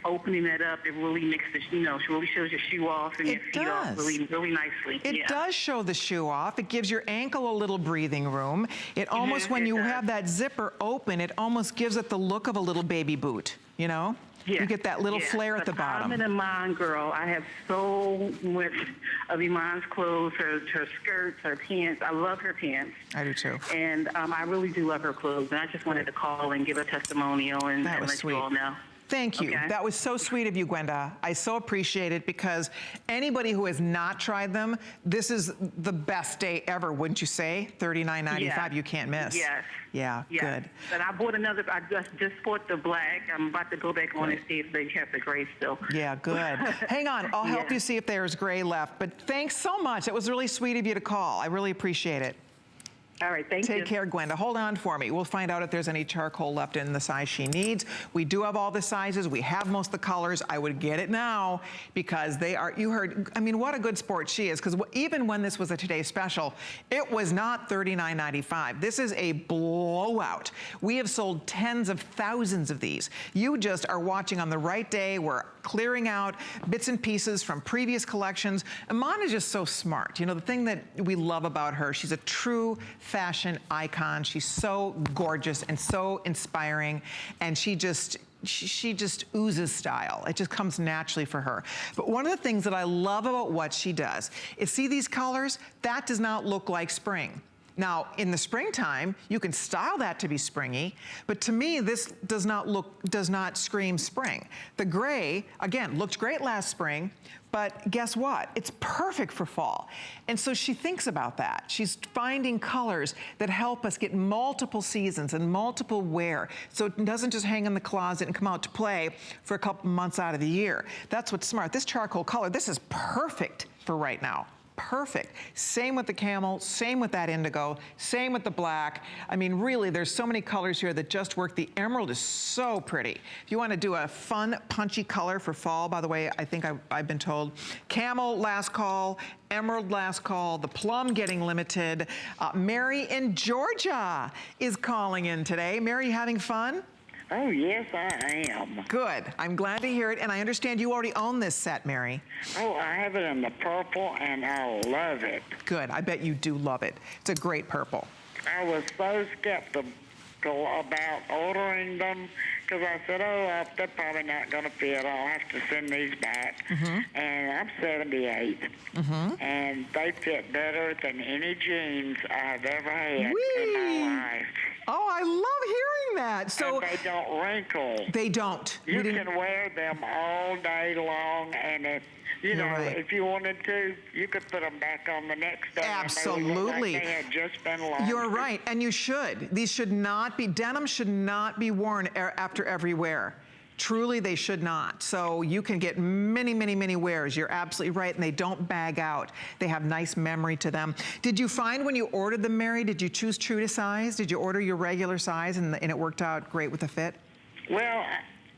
opening that up, it really makes it really shows your shoe off and your feet off really, really nicely. It does show the shoe off. It gives your ankle a little breathing room. It almost, when you have that zipper open, it almost gives it the look of a little baby boot, you know? Yeah. You get that little flare at the bottom. I'm an Iman girl. I have so much of Iman's clothes, her skirts, her pants. I love her pants. I do too. And I really do love her clothes. And I just wanted to call and give a testimonial and let you all know. Thank you. Okay. That was so sweet of you, Gwenda. I so appreciate it because anybody who has not tried them, this is the best day ever, wouldn't you say? $39.95, you can't miss. Yes. Yeah, good. But I bought another, I just bought the black. I'm about to go back on and see if they have the gray still. Yeah, good. Hang on, I'll help you see if there's gray left. But thanks so much. It was really sweet of you to call. I really appreciate it. All right, thank you. Take care, Gwenda. Hold on for me. We'll find out if there's any charcoal left in the size she needs. We do have all the sizes. We have most of the colors. I would get it now because they are, you heard, I mean, what a good sport she is, because even when this was a Today Special, it was not $39.95. This is a blowout. We have sold tens of thousands of these. You just are watching on the right day. We're clearing out bits and pieces from previous collections. Iman is just so smart. You know, the thing that we love about her, she's a true fashion icon. She's so gorgeous and so inspiring, and she just oozes style. It just comes naturally for her. But one of the things that I love about what she does is, see these colors? That does not look like spring. Now, in the springtime, you can style that to be springy, but to me, this does not scream spring. The gray, again, looked great last spring, but guess what? It's perfect for fall. And so she thinks about that. She's finding colors that help us get multiple seasons and multiple wear, so it doesn't just hang in the closet and come out to play for a couple months out of the year. That's what's smart. This charcoal color, this is perfect for right now. Perfect. Same with the camel, same with that indigo, same with the black. I mean, really, there's so many colors here that just work. The emerald is so pretty. If you want to do a fun, punchy color for fall, by the way, I think I've been told, camel last call, emerald last call, the plum getting limited. Mary in Georgia is calling in today. Mary, you having fun? Oh, yes, I am. Good. I'm glad to hear it. And I understand you already own this set, Mary. Oh, I have it in the purple, and I love it. Good. I bet you do love it. It's a great purple. I was so skeptical about ordering them because I said, oh, they're probably not going to fit. I'll have to send these back. And I'm 78, and they fit better than any jeans I've ever had in my life. Oh, I love hearing that. So and they don't wrinkle. They don't. You can wear them all day long, and if you wanted to, you could put them back on the next day. Absolutely. And they would look like they had just been launched. You're right, and you should. These should not be, denim should not be worn after every wear. Truly, they should not. So you can get many, many, many wears. You're absolutely right, and they don't bag out. They have nice memory to them. Did you find when you ordered them, Mary, did you choose true to size? Did you order your regular size and it worked out great with the fit? Well,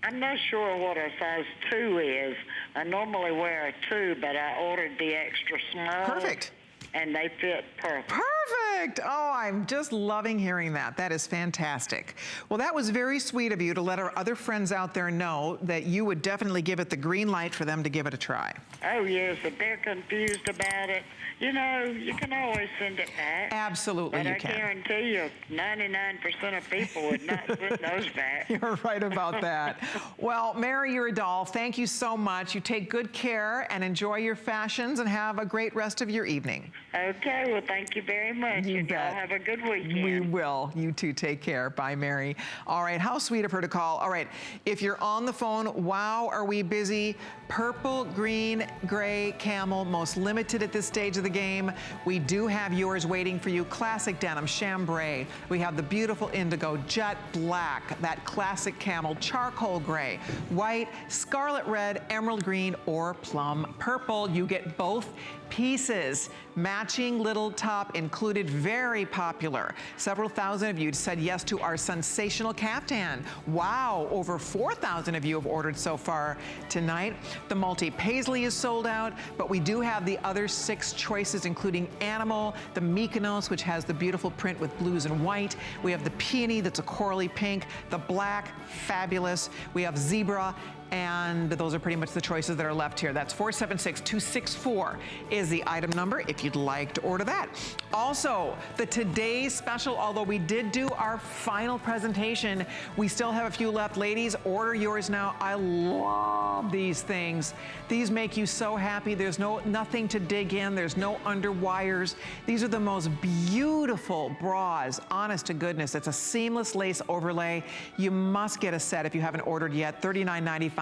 I'm not sure what a size 2 is. I normally wear a 2, but I ordered the extra small. Perfect. And they fit perfect. Perfect. Oh, I'm just loving hearing that. That is fantastic. Well, that was very sweet of you to let our other friends out there know that you would definitely give it the green light for them to give it a try. Oh, yes. If they're confused about it, you know, you can always send it back. Absolutely, but you can. I guarantee you 99% of people would not send those back. You're right about that. Well, Mary, you're a doll. Thank you so much. You take good care and enjoy your fashions and have a great rest of your evening. Okay, well, thank you very much. You and bet. y'all have a good weekend. We will. You too. Take care. Bye, Mary. All right. How sweet of her to call. All right. If you're on the phone, wow, are we busy? Purple, green, gray, camel, most limited at this stage of the game. We do have yours waiting for you. Classic denim, chambray. We have the beautiful indigo, jet black, that classic camel, charcoal gray, white, scarlet red, emerald green, or plum purple. You get both pieces. Matching little top included, very popular. Several thousand of you said yes to our sensational kaftan. Wow, over 4,000 of you have ordered so far tonight. The multi-paisley is sold out, but we do have the other 6 choices, including animal, the Mykonos, which has the beautiful print with blues and white. We have the peony, that's a corally pink, the black, fabulous. We have zebra, and those are pretty much the choices that are left here. That's 476-264 is the item number if you'd like to order that. Also, the today's special, although we did do our final presentation, we still have a few left. Ladies, order yours now. I love these things. These make you so happy. There's nothing to dig in. There's no underwires. These are the most beautiful bras, honest to goodness. It's a seamless lace overlay. You must get a set if you haven't ordered yet. $39.95.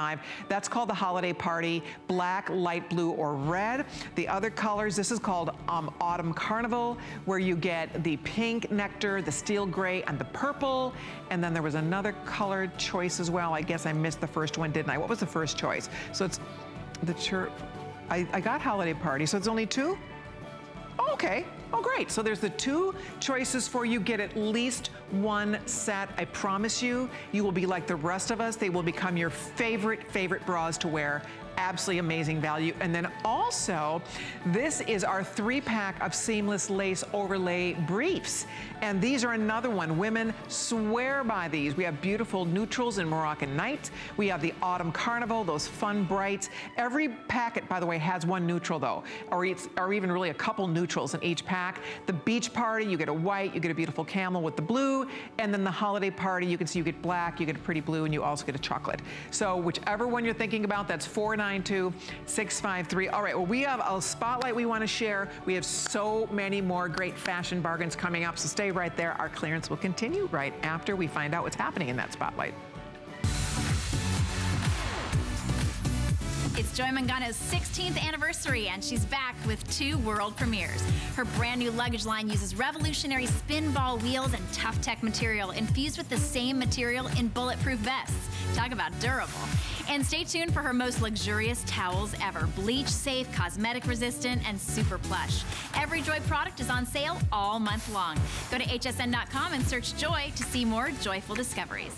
That's called the holiday party, black, light blue, or red. The other colors, this is called Autumn Carnival, where you get the pink nectar, the steel gray, and the purple. And then there was another colored choice as well. I guess I missed the first one, didn't I? What was the first choice? So it's the I got holiday party, so it's only 2? Oh, okay. Oh, great. So there's the 2 choices for you. Get at least 1 set. I promise you, you will be like the rest of us. They will become your favorite bras to wear. Absolutely amazing value. And then also, this is our 3-pack of seamless lace overlay briefs. And these are another one. Women swear by these. We have beautiful neutrals in Moroccan Night. We have the Autumn Carnival, those fun brights. Every packet, by the way, has 1 neutral though, or even really a couple neutrals in each pack. The beach party, you get a white, you get a beautiful camel with the blue, and then the holiday party, you can see you get black, you get a pretty blue, and you also get a chocolate. So whichever one you're thinking about, that's 492-653. All right, well, we have a spotlight we want to share. We have so many more great fashion bargains coming up, so stay right there. Our clearance will continue right after we find out what's happening in that spotlight. It's Joy Mangano's 16th anniversary, and she's back with 2 world premieres. Her brand new luggage line uses revolutionary spin ball wheels and tough tech material infused with the same material in bulletproof vests. Talk about durable. And stay tuned for her most luxurious towels ever. Bleach safe, cosmetic resistant, and super plush. Every Joy product is on sale all month long. Go to hsn.com and search Joy to see more joyful discoveries.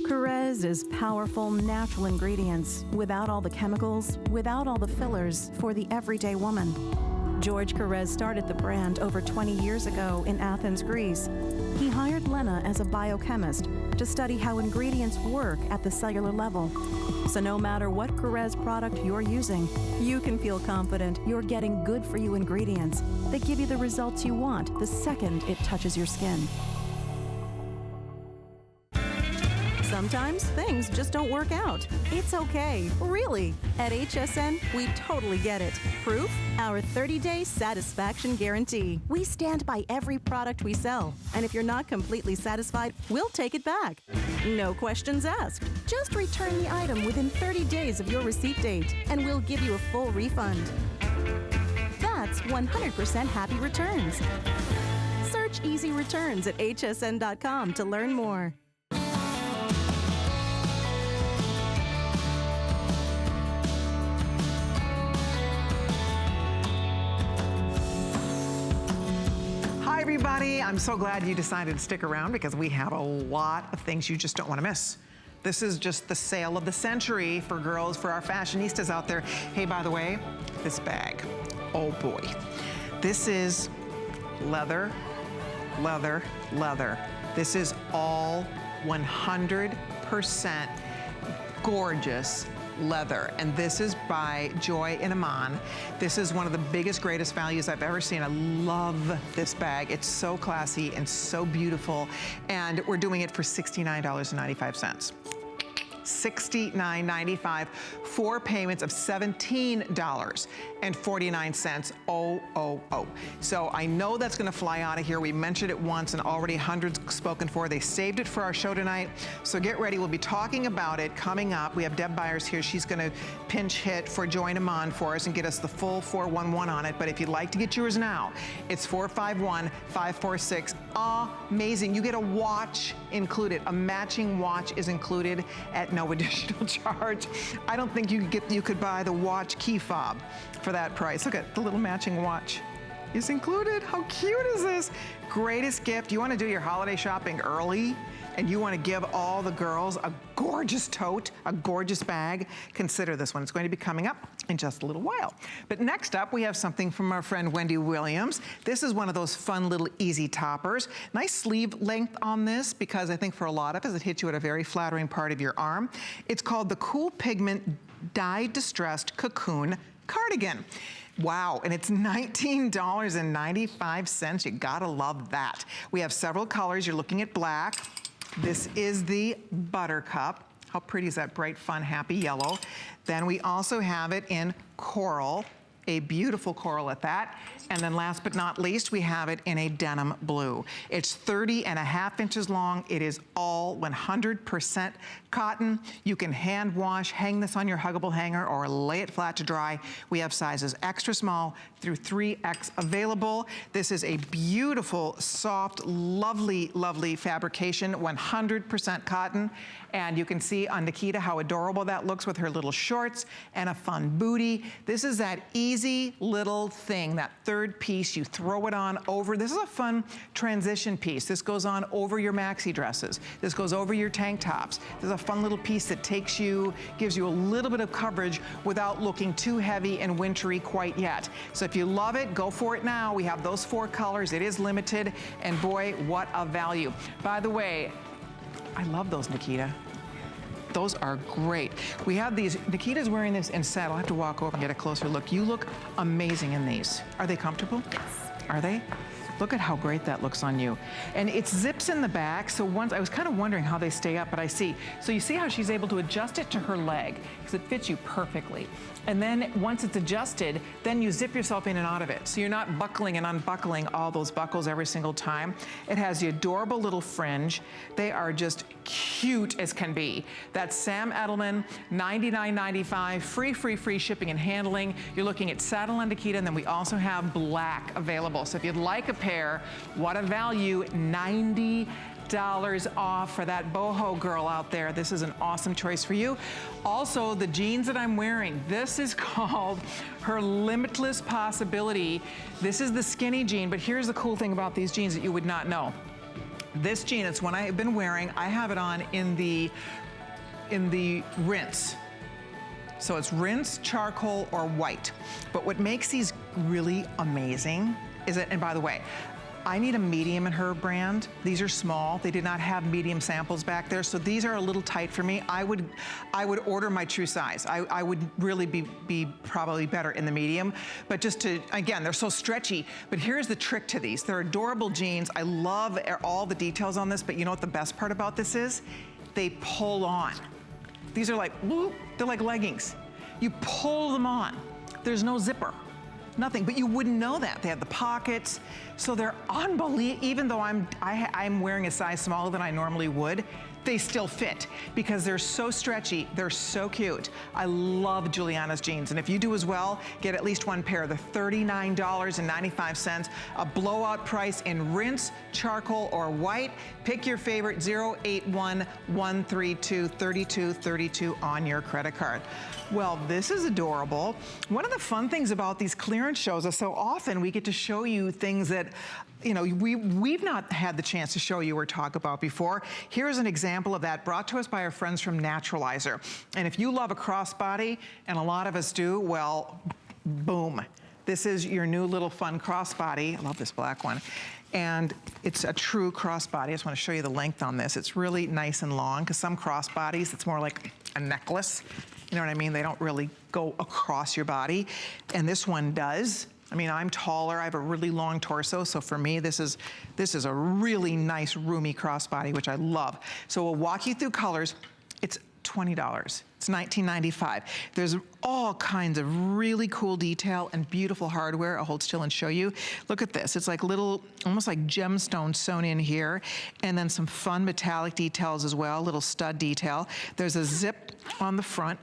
Carrez is powerful, natural ingredients without all the chemicals, without all the fillers for the everyday woman. George Carrez started the brand over 20 years ago in Athens, Greece. He hired Lena as a biochemist to study how ingredients work at the cellular level. So no matter what Carrez product you're using, you can feel confident you're getting good-for-you ingredients that give you the results you want the second it touches your skin. Sometimes things just don't work out. It's okay, really. At HSN, we totally get it. Proof? Our 30-day satisfaction guarantee. We stand by every product we sell. And if you're not completely satisfied, we'll take it back. No questions asked. Just return the item within 30 days of your receipt date, and we'll give you a full refund. That's 100% happy returns. Search Easy Returns at hsn.com to learn more. Hi, everybody. I'm so glad you decided to stick around because we have a lot of things you just don't want to miss. This is just the sale of the century for girls, for our fashionistas out there. Hey, by the way, this bag, oh boy. This is leather, leather, leather. This is all 100% gorgeous leather, and this is by Joy and Iman. This is one of the biggest, greatest values I've ever seen. I love this bag. It's so classy and so beautiful, and we're doing it for $69.95. $69.95. 4 payments of $17.49. Oh. So I know that's gonna fly out of here. We mentioned it once and already hundreds spoken for. They saved it for our show tonight. So get ready, we'll be talking about it coming up. We have Deb Byers here. She's gonna pinch hit for Join Iman for us and get us the full 411 on it. But if you'd like to get yours now, it's 451-546. Amazing, you get a watch included. A matching watch is included at no additional charge. I don't think you could buy the watch key fob for that price. Look at the little matching watch is included. How cute is this? Greatest gift. You want to do your holiday shopping early and you want to give all the girls a gorgeous tote, a gorgeous bag, consider this one. It's going to be coming up in just a little while. But next up, we have something from our friend Wendy Williams. This is one of those fun little easy toppers. Nice sleeve length on this because I think for a lot of us, it hits you at a very flattering part of your arm. It's called the Cool Pigment Dye Distressed Cocoon Cardigan. Wow, and it's $19.95. You gotta love that. We have several colors. You're looking at black. This is the Buttercup. How pretty is that bright, fun, happy yellow? Then we also have it in coral, a beautiful coral at that. And then last but not least, we have it in a denim blue. It's 30.5 inches long. It is all 100% cotton. You can hand wash, hang this on your huggable hanger or lay it flat to dry. We have sizes extra small through 3X available. This is a beautiful, soft, lovely, lovely fabrication, 100% cotton. And you can see on Nikita how adorable that looks with her little shorts and a fun booty. This is that easy little thing, that third piece, you throw it on over. This is a fun transition piece. This goes on over your maxi dresses. This goes over your tank tops. This is a fun little piece that takes you, gives you a little bit of coverage without looking too heavy and wintry quite yet. So if you love it, go for it now. We have those 4 colors. It is limited, and boy, what a value. By the way, I love those, Nikita. Those are great. We have these, Nikita's wearing this in saddle. I'll have to walk over and get a closer look. You look amazing in these. Are they comfortable? Yes. Are they? Look at how great that looks on you. And it zips in the back, so once, I was kind of wondering how they stay up, but I see. So you see how she's able to adjust it to her leg, because it fits you perfectly. And then once it's adjusted, then you zip yourself in and out of it. So you're not buckling and unbuckling all those buckles every single time. It has the adorable little fringe. They are just cute as can be. That's Sam Edelman, $99.95, free shipping and handling. You're looking at saddle and Nikita, and then we also have black available. So if you'd like a pair, what a value, $90 off for that boho girl out there. This is an awesome choice for you. Also, the jeans that I'm wearing, this is called her Limitless Possibility. This is the skinny jean, but here's the cool thing about these jeans that you would not know. This jean, it's one I've been wearing. I have it on in the rinse. So it's rinse, charcoal, or white. But what makes these really amazing is that, and by the way, I need a medium in her brand. These are small. They did not have medium samples back there, so these are a little tight for me. I would order my true size. I would really be probably better in the medium, but just to, again, they're so stretchy, but here's the trick to these. They're adorable jeans. I love all the details on this, but you know what the best part about this is? They pull on. These are like, whoop, they're like leggings. You pull them on. There's no zipper. Nothing, but you wouldn't know that. They have the pockets, so they're unbelievable. Even though I'm wearing a size smaller than I normally would, they still fit because they're so stretchy, they're so cute. I love Juliana's jeans, and if you do as well, get at least one pair. They're $39.95, a blowout price in rinse, charcoal, or white. Pick your favorite, 081-132-3232 on your credit card. Well, this is adorable. One of the fun things about these clearance shows is so often we get to show you things that, you know, we've not had the chance to show you or talk about before. Here's an example of that brought to us by our friends from Naturalizer. And if you love a crossbody, and a lot of us do, well, boom. This is your new little fun crossbody. I love this black one. And it's a true crossbody. I just want to show you the length on this. It's really nice and long, because some crossbodies, it's more like a necklace. You know what I mean? They don't really go across your body. And this one does. I mean, I'm taller, I have a really long torso, so for me, this is a really nice, roomy crossbody, which I love. So we'll walk you through colors. It's $20. It's $19.95. There's all kinds of really cool detail and beautiful hardware. I'll hold still and show you. Look at this. It's like little, almost like gemstones sewn in here, and then some fun metallic details as well, little stud detail. There's a zip on the front,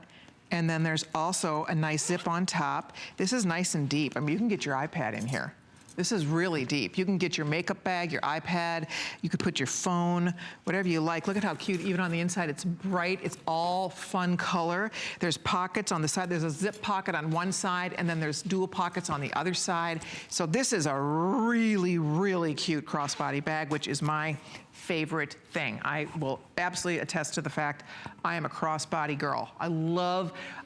and then there's also a nice zip on top. This is nice and deep. I mean, you can get your iPad in here. This is really deep. You can get your makeup bag, your iPad, you could put your phone, whatever you like. Look at how cute, even on the inside, it's bright, it's all fun color. There's pockets on the side. There's a zip pocket on one side, and then there's dual pockets on the other side. So this is a really, really cute crossbody bag, which is my favorite thing. I will absolutely attest to the fact I am a crossbody girl.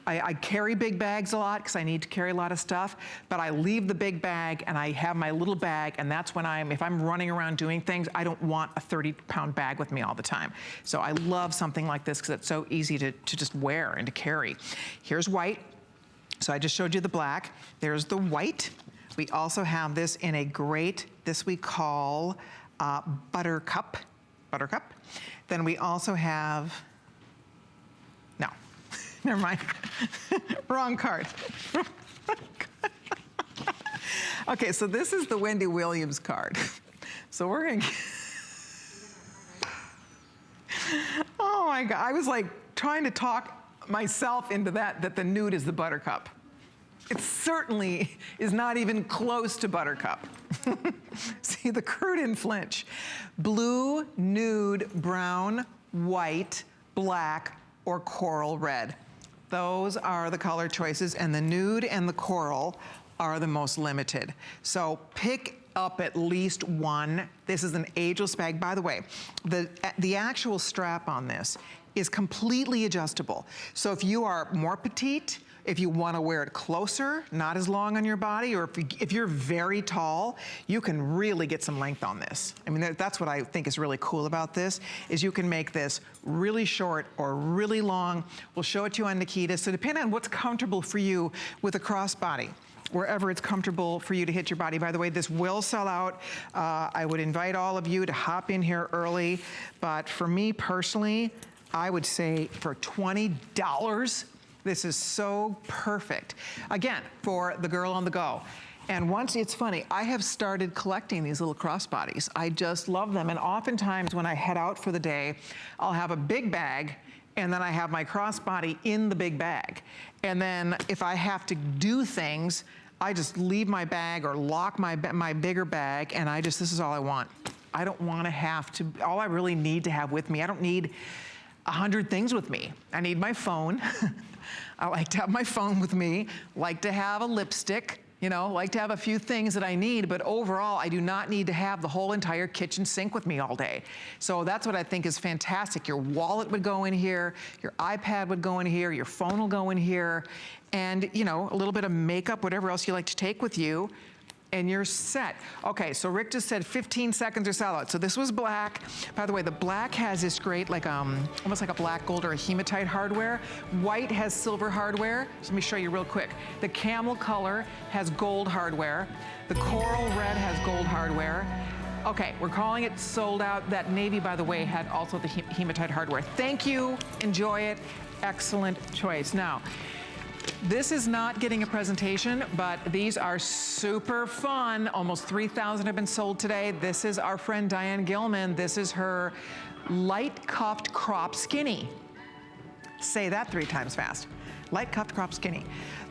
I carry big bags a lot because I need to carry a lot of stuff, but I leave the big bag and I have my little bag, and that's when if I'm running around doing things, I don't want a 30-pound bag with me all the time. So I love something like this because it's so easy to just wear and to carry. Here's white. So I just showed you the black. There's the white. We also have this in a great, this we call buttercup. Then we also have, no, never mind, wrong card. Okay, so this is the Wendy Williams card. So we're gonna, oh my God, I was like trying to talk myself into that the nude is the buttercup. It certainly is not even close to buttercup. See, the crew didn't flinch. Blue, nude, brown, white, black, or coral red. Those are the color choices, and the nude and the coral are the most limited. So pick up at least one. This is an ageless bag. By the way, the actual strap on this is completely adjustable. So if you are more petite, if you want to wear it closer, not as long on your body, or if you're very tall, you can really get some length on this. I mean, that's what I think is really cool about this, is you can make this really short or really long. We'll show it to you on Nikita. So depending on what's comfortable for you with a crossbody, wherever it's comfortable for you to hit your body. By the way, this will sell out. I would invite all of you to hop in here early, but for me personally, I would say for $20, this is so perfect. Again, for the girl on the go. And once, it's funny, I have started collecting these little crossbodies. I just love them. And oftentimes when I head out for the day, I'll have a big bag, and then I have my crossbody in the big bag. And then if I have to do things, I just leave my bag or lock my bigger bag, and this is all I want. I don't want to have to, all I really need to have with me, I don't need 100 things with me. I need my phone. I like to have my phone with me, like to have a lipstick, you know, like to have a few things that I need, but overall, I do not need to have the whole entire kitchen sink with me all day. So that's what I think is fantastic. Your wallet would go in here, your iPad would go in here, your phone will go in here, and, you know, a little bit of makeup, whatever else you like to take with you, and you're set. Okay, so Rick just said 15 seconds or sell out. So this was black. By the way, the black has this great, like, almost like a black gold or a hematite hardware. White has silver hardware. So let me show you real quick. The camel color has gold hardware. The coral red has gold hardware. Okay, we're calling it sold out. That navy, by the way, had also the hematite hardware. Thank you, enjoy it. Excellent choice. Now, this is not getting a presentation, but these are super fun. Almost 3,000 have been sold today. This is our friend Diane Gilman. This is her light cuffed crop skinny. Say that 3 times fast. Light cuffed crop skinny.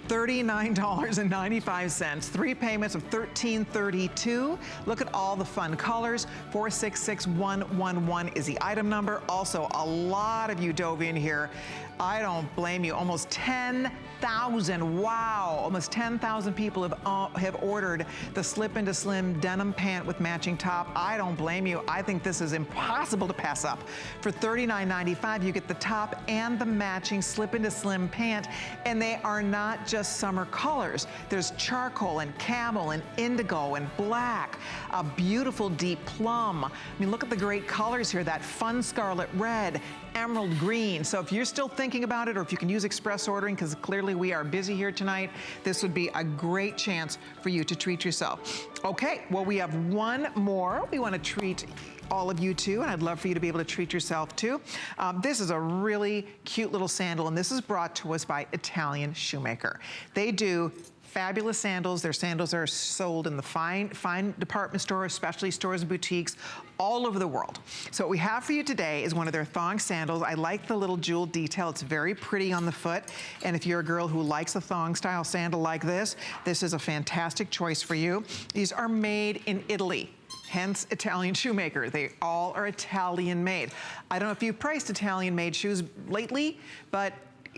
$39.95, 3 payments of $13.32. Look at all the fun colors. 466111 is the item number. Also, a lot of you dove in here. I don't blame you. Almost 10,000, wow. Almost 10,000 people have ordered the Slip into Slim denim pant with matching top. I don't blame you. I think this is impossible to pass up. For $39.95, you get the top and the matching Slip into Slim pant, and they are not just summer colors. There's charcoal and camel and indigo and black, a beautiful deep plum. I mean, look at the great colors here, that fun scarlet red, emerald green. So if you're still thinking about it, or if you can use express ordering, because clearly we are busy here tonight, this would be a great chance for you to treat yourself. Okay, well, we have one more. We want to treat all of you too, and I'd love for you to be able to treat yourself too. This is a really cute little sandal, and this is brought to us by Italian Shoemaker. They do fabulous sandals. Their sandals are sold in the fine department stores, specialty stores and boutiques all over the world. So what we have for you today is one of their thong sandals. I like the little jewel detail. It's very pretty on the foot. And if you're a girl who likes a thong style sandal like this is a fantastic choice for you. These are made in Italy. Hence Italian Shoemaker. They all are Italian made. I don't know if you've priced Italian made shoes lately, but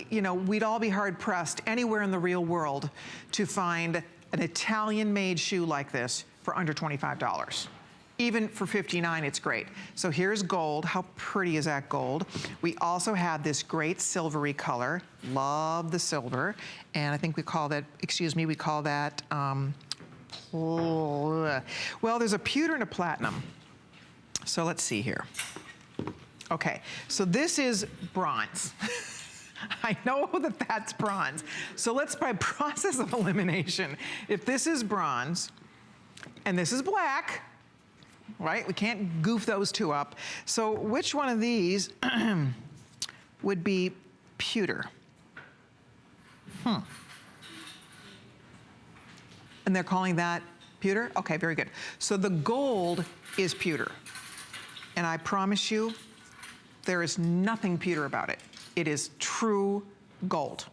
you know, we'd all be hard pressed anywhere in the real world to find an Italian made shoe like this for under $25. Even for $59, it's great. So here's gold. How pretty is that gold? We also have this great silvery color. Love the silver. And I think we call that, we call that, well, there's a pewter and a platinum. So let's see here. Okay, so this is bronze. I know that that's bronze. So let's, by process of elimination, if this is bronze and this is black, right? We can't goof those two up. So which one of these would be pewter? And they're calling that pewter? Okay, very good. So the gold is pewter. And I promise you, there is nothing pewter about it. It is true gold.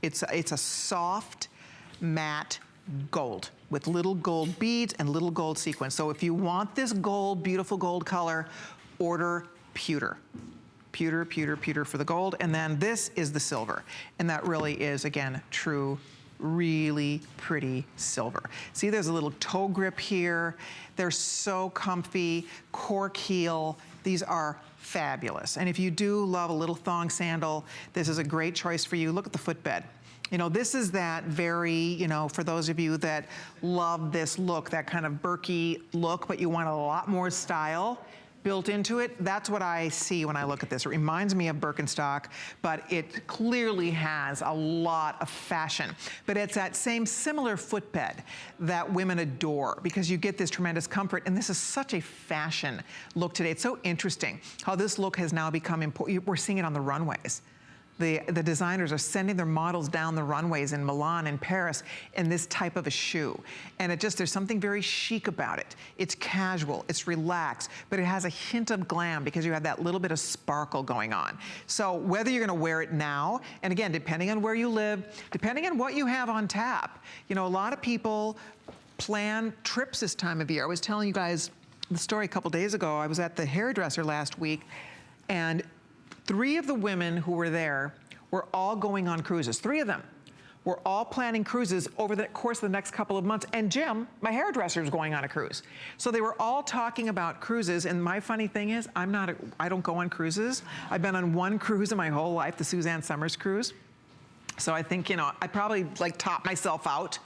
It's a soft, matte gold with little gold beads and little gold sequins. So if you want this gold, beautiful gold color, order pewter. Pewter, pewter, pewter for the gold. And then this is the silver. And that really is, again, true, really pretty silver. See, there's a little toe grip here. They're so comfy, cork heel. These are fabulous. And if you do love a little thong sandal, this is a great choice for you. Look at the footbed. You know, this is that very, you know, for those of you that love this look, that kind of Berkey look, but you want a lot more style built into it, that's what I see when I look at this. It reminds me of Birkenstock, but it clearly has a lot of fashion. But it's that same similar footbed that women adore because you get this tremendous comfort, and this is such a fashion look today. It's so interesting how this look has now become important. We're seeing it on the runways. The designers are sending their models down the runways in Milan and Paris in this type of a shoe. And it just, there's something very chic about it. It's casual, it's relaxed, but it has a hint of glam because you have that little bit of sparkle going on. So whether you're gonna wear it now, and again, depending on where you live, depending on what you have on tap, you know, a lot of people plan trips this time of year. I was telling you guys the story a couple days ago. I was at the hairdresser last week, and 3 of the women who were there were all going on cruises. 3 of them were all planning cruises over the course of the next couple of months. And Jim, my hairdresser, is going on a cruise. So they were all talking about cruises. And my funny thing is, I don't go on cruises. I've been on 1 cruise in my whole life, the Suzanne Summers cruise. So I think, you know, I probably like top myself out.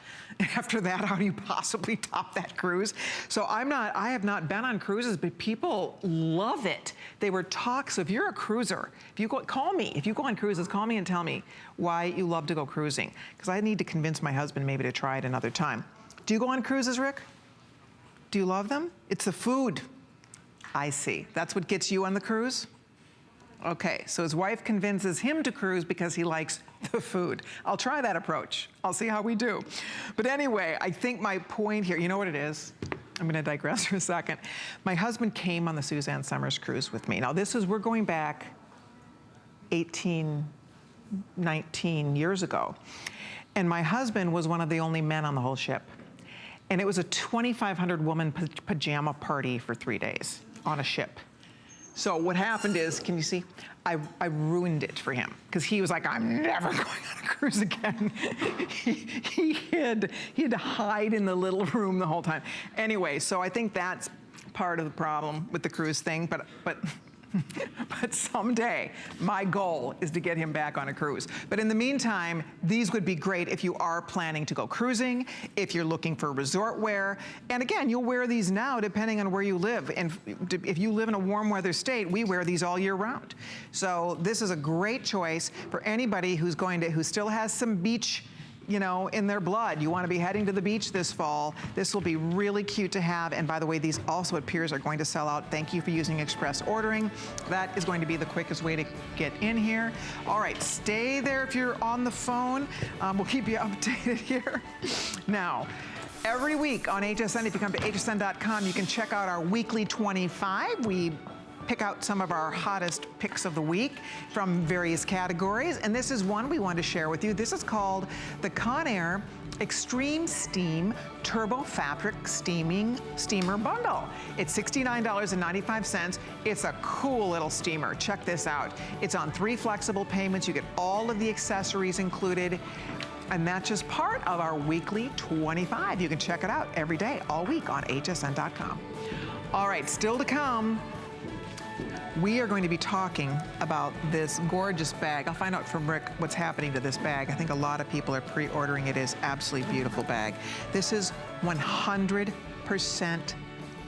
After that, how do you possibly top that cruise? So I have not been on cruises, but people love it. They were talks. So if you're a cruiser, if you go, call me. If you go on cruises, call me and tell me why you love to go cruising. Because I need to convince my husband maybe to try it another time. Do you go on cruises, Rick? Do you love them? It's the food. I see. That's what gets you on the cruise? Okay, so his wife convinces him to cruise because he likes the food. I'll try that approach. I'll see how we do. But anyway, I think my point here, you know what it is? I'm gonna digress for a second. My husband came on the Suzanne Summers cruise with me. Now we're going back 18, 19 years ago. And my husband was one of the only men on the whole ship. And it was a 2,500 woman pajama party for 3 days on a ship. So what happened is, can you see? I ruined it for him because he was like, I'm never going on a cruise again. he had to hide in the little room the whole time. Anyway, so I think that's part of the problem with the cruise thing, but someday my goal is to get him back on a cruise. But in the meantime, these would be great if you are planning to go cruising, if you're looking for resort wear. And again, you'll wear these now depending on where you live. And if you live in a warm weather state, we wear these all year round. So this is a great choice for anybody who still has some beach you know, in their blood. You want to be heading to the beach this fall. This will be really cute to have. And by the way, these also it appears are going to sell out. Thank you for using express ordering. That is going to be the quickest way to get in here. All right, stay there if you're on the phone. We'll keep you updated here. Now, every week on HSN, if you come to hsn.com, you can check out our weekly 25. We pick out some of our hottest picks of the week from various categories. And this is one we want to share with you. This is called the Conair Extreme Steam Turbo Fabric Steamer Bundle. It's $69.95. It's a cool little steamer. Check this out. It's on 3 flexible payments. You get all of the accessories included. And that's just part of our weekly 25. You can check it out every day, all week on hsn.com. All right, still to come. We are going to be talking about this gorgeous bag. I'll find out from Rick what's happening to this bag. I think a lot of people are pre-ordering it. It is absolutely beautiful bag. This is 100%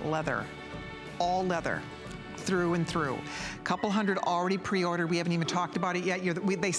leather, all leather, through and through. A couple hundred already pre-ordered. We haven't even talked about it yet. They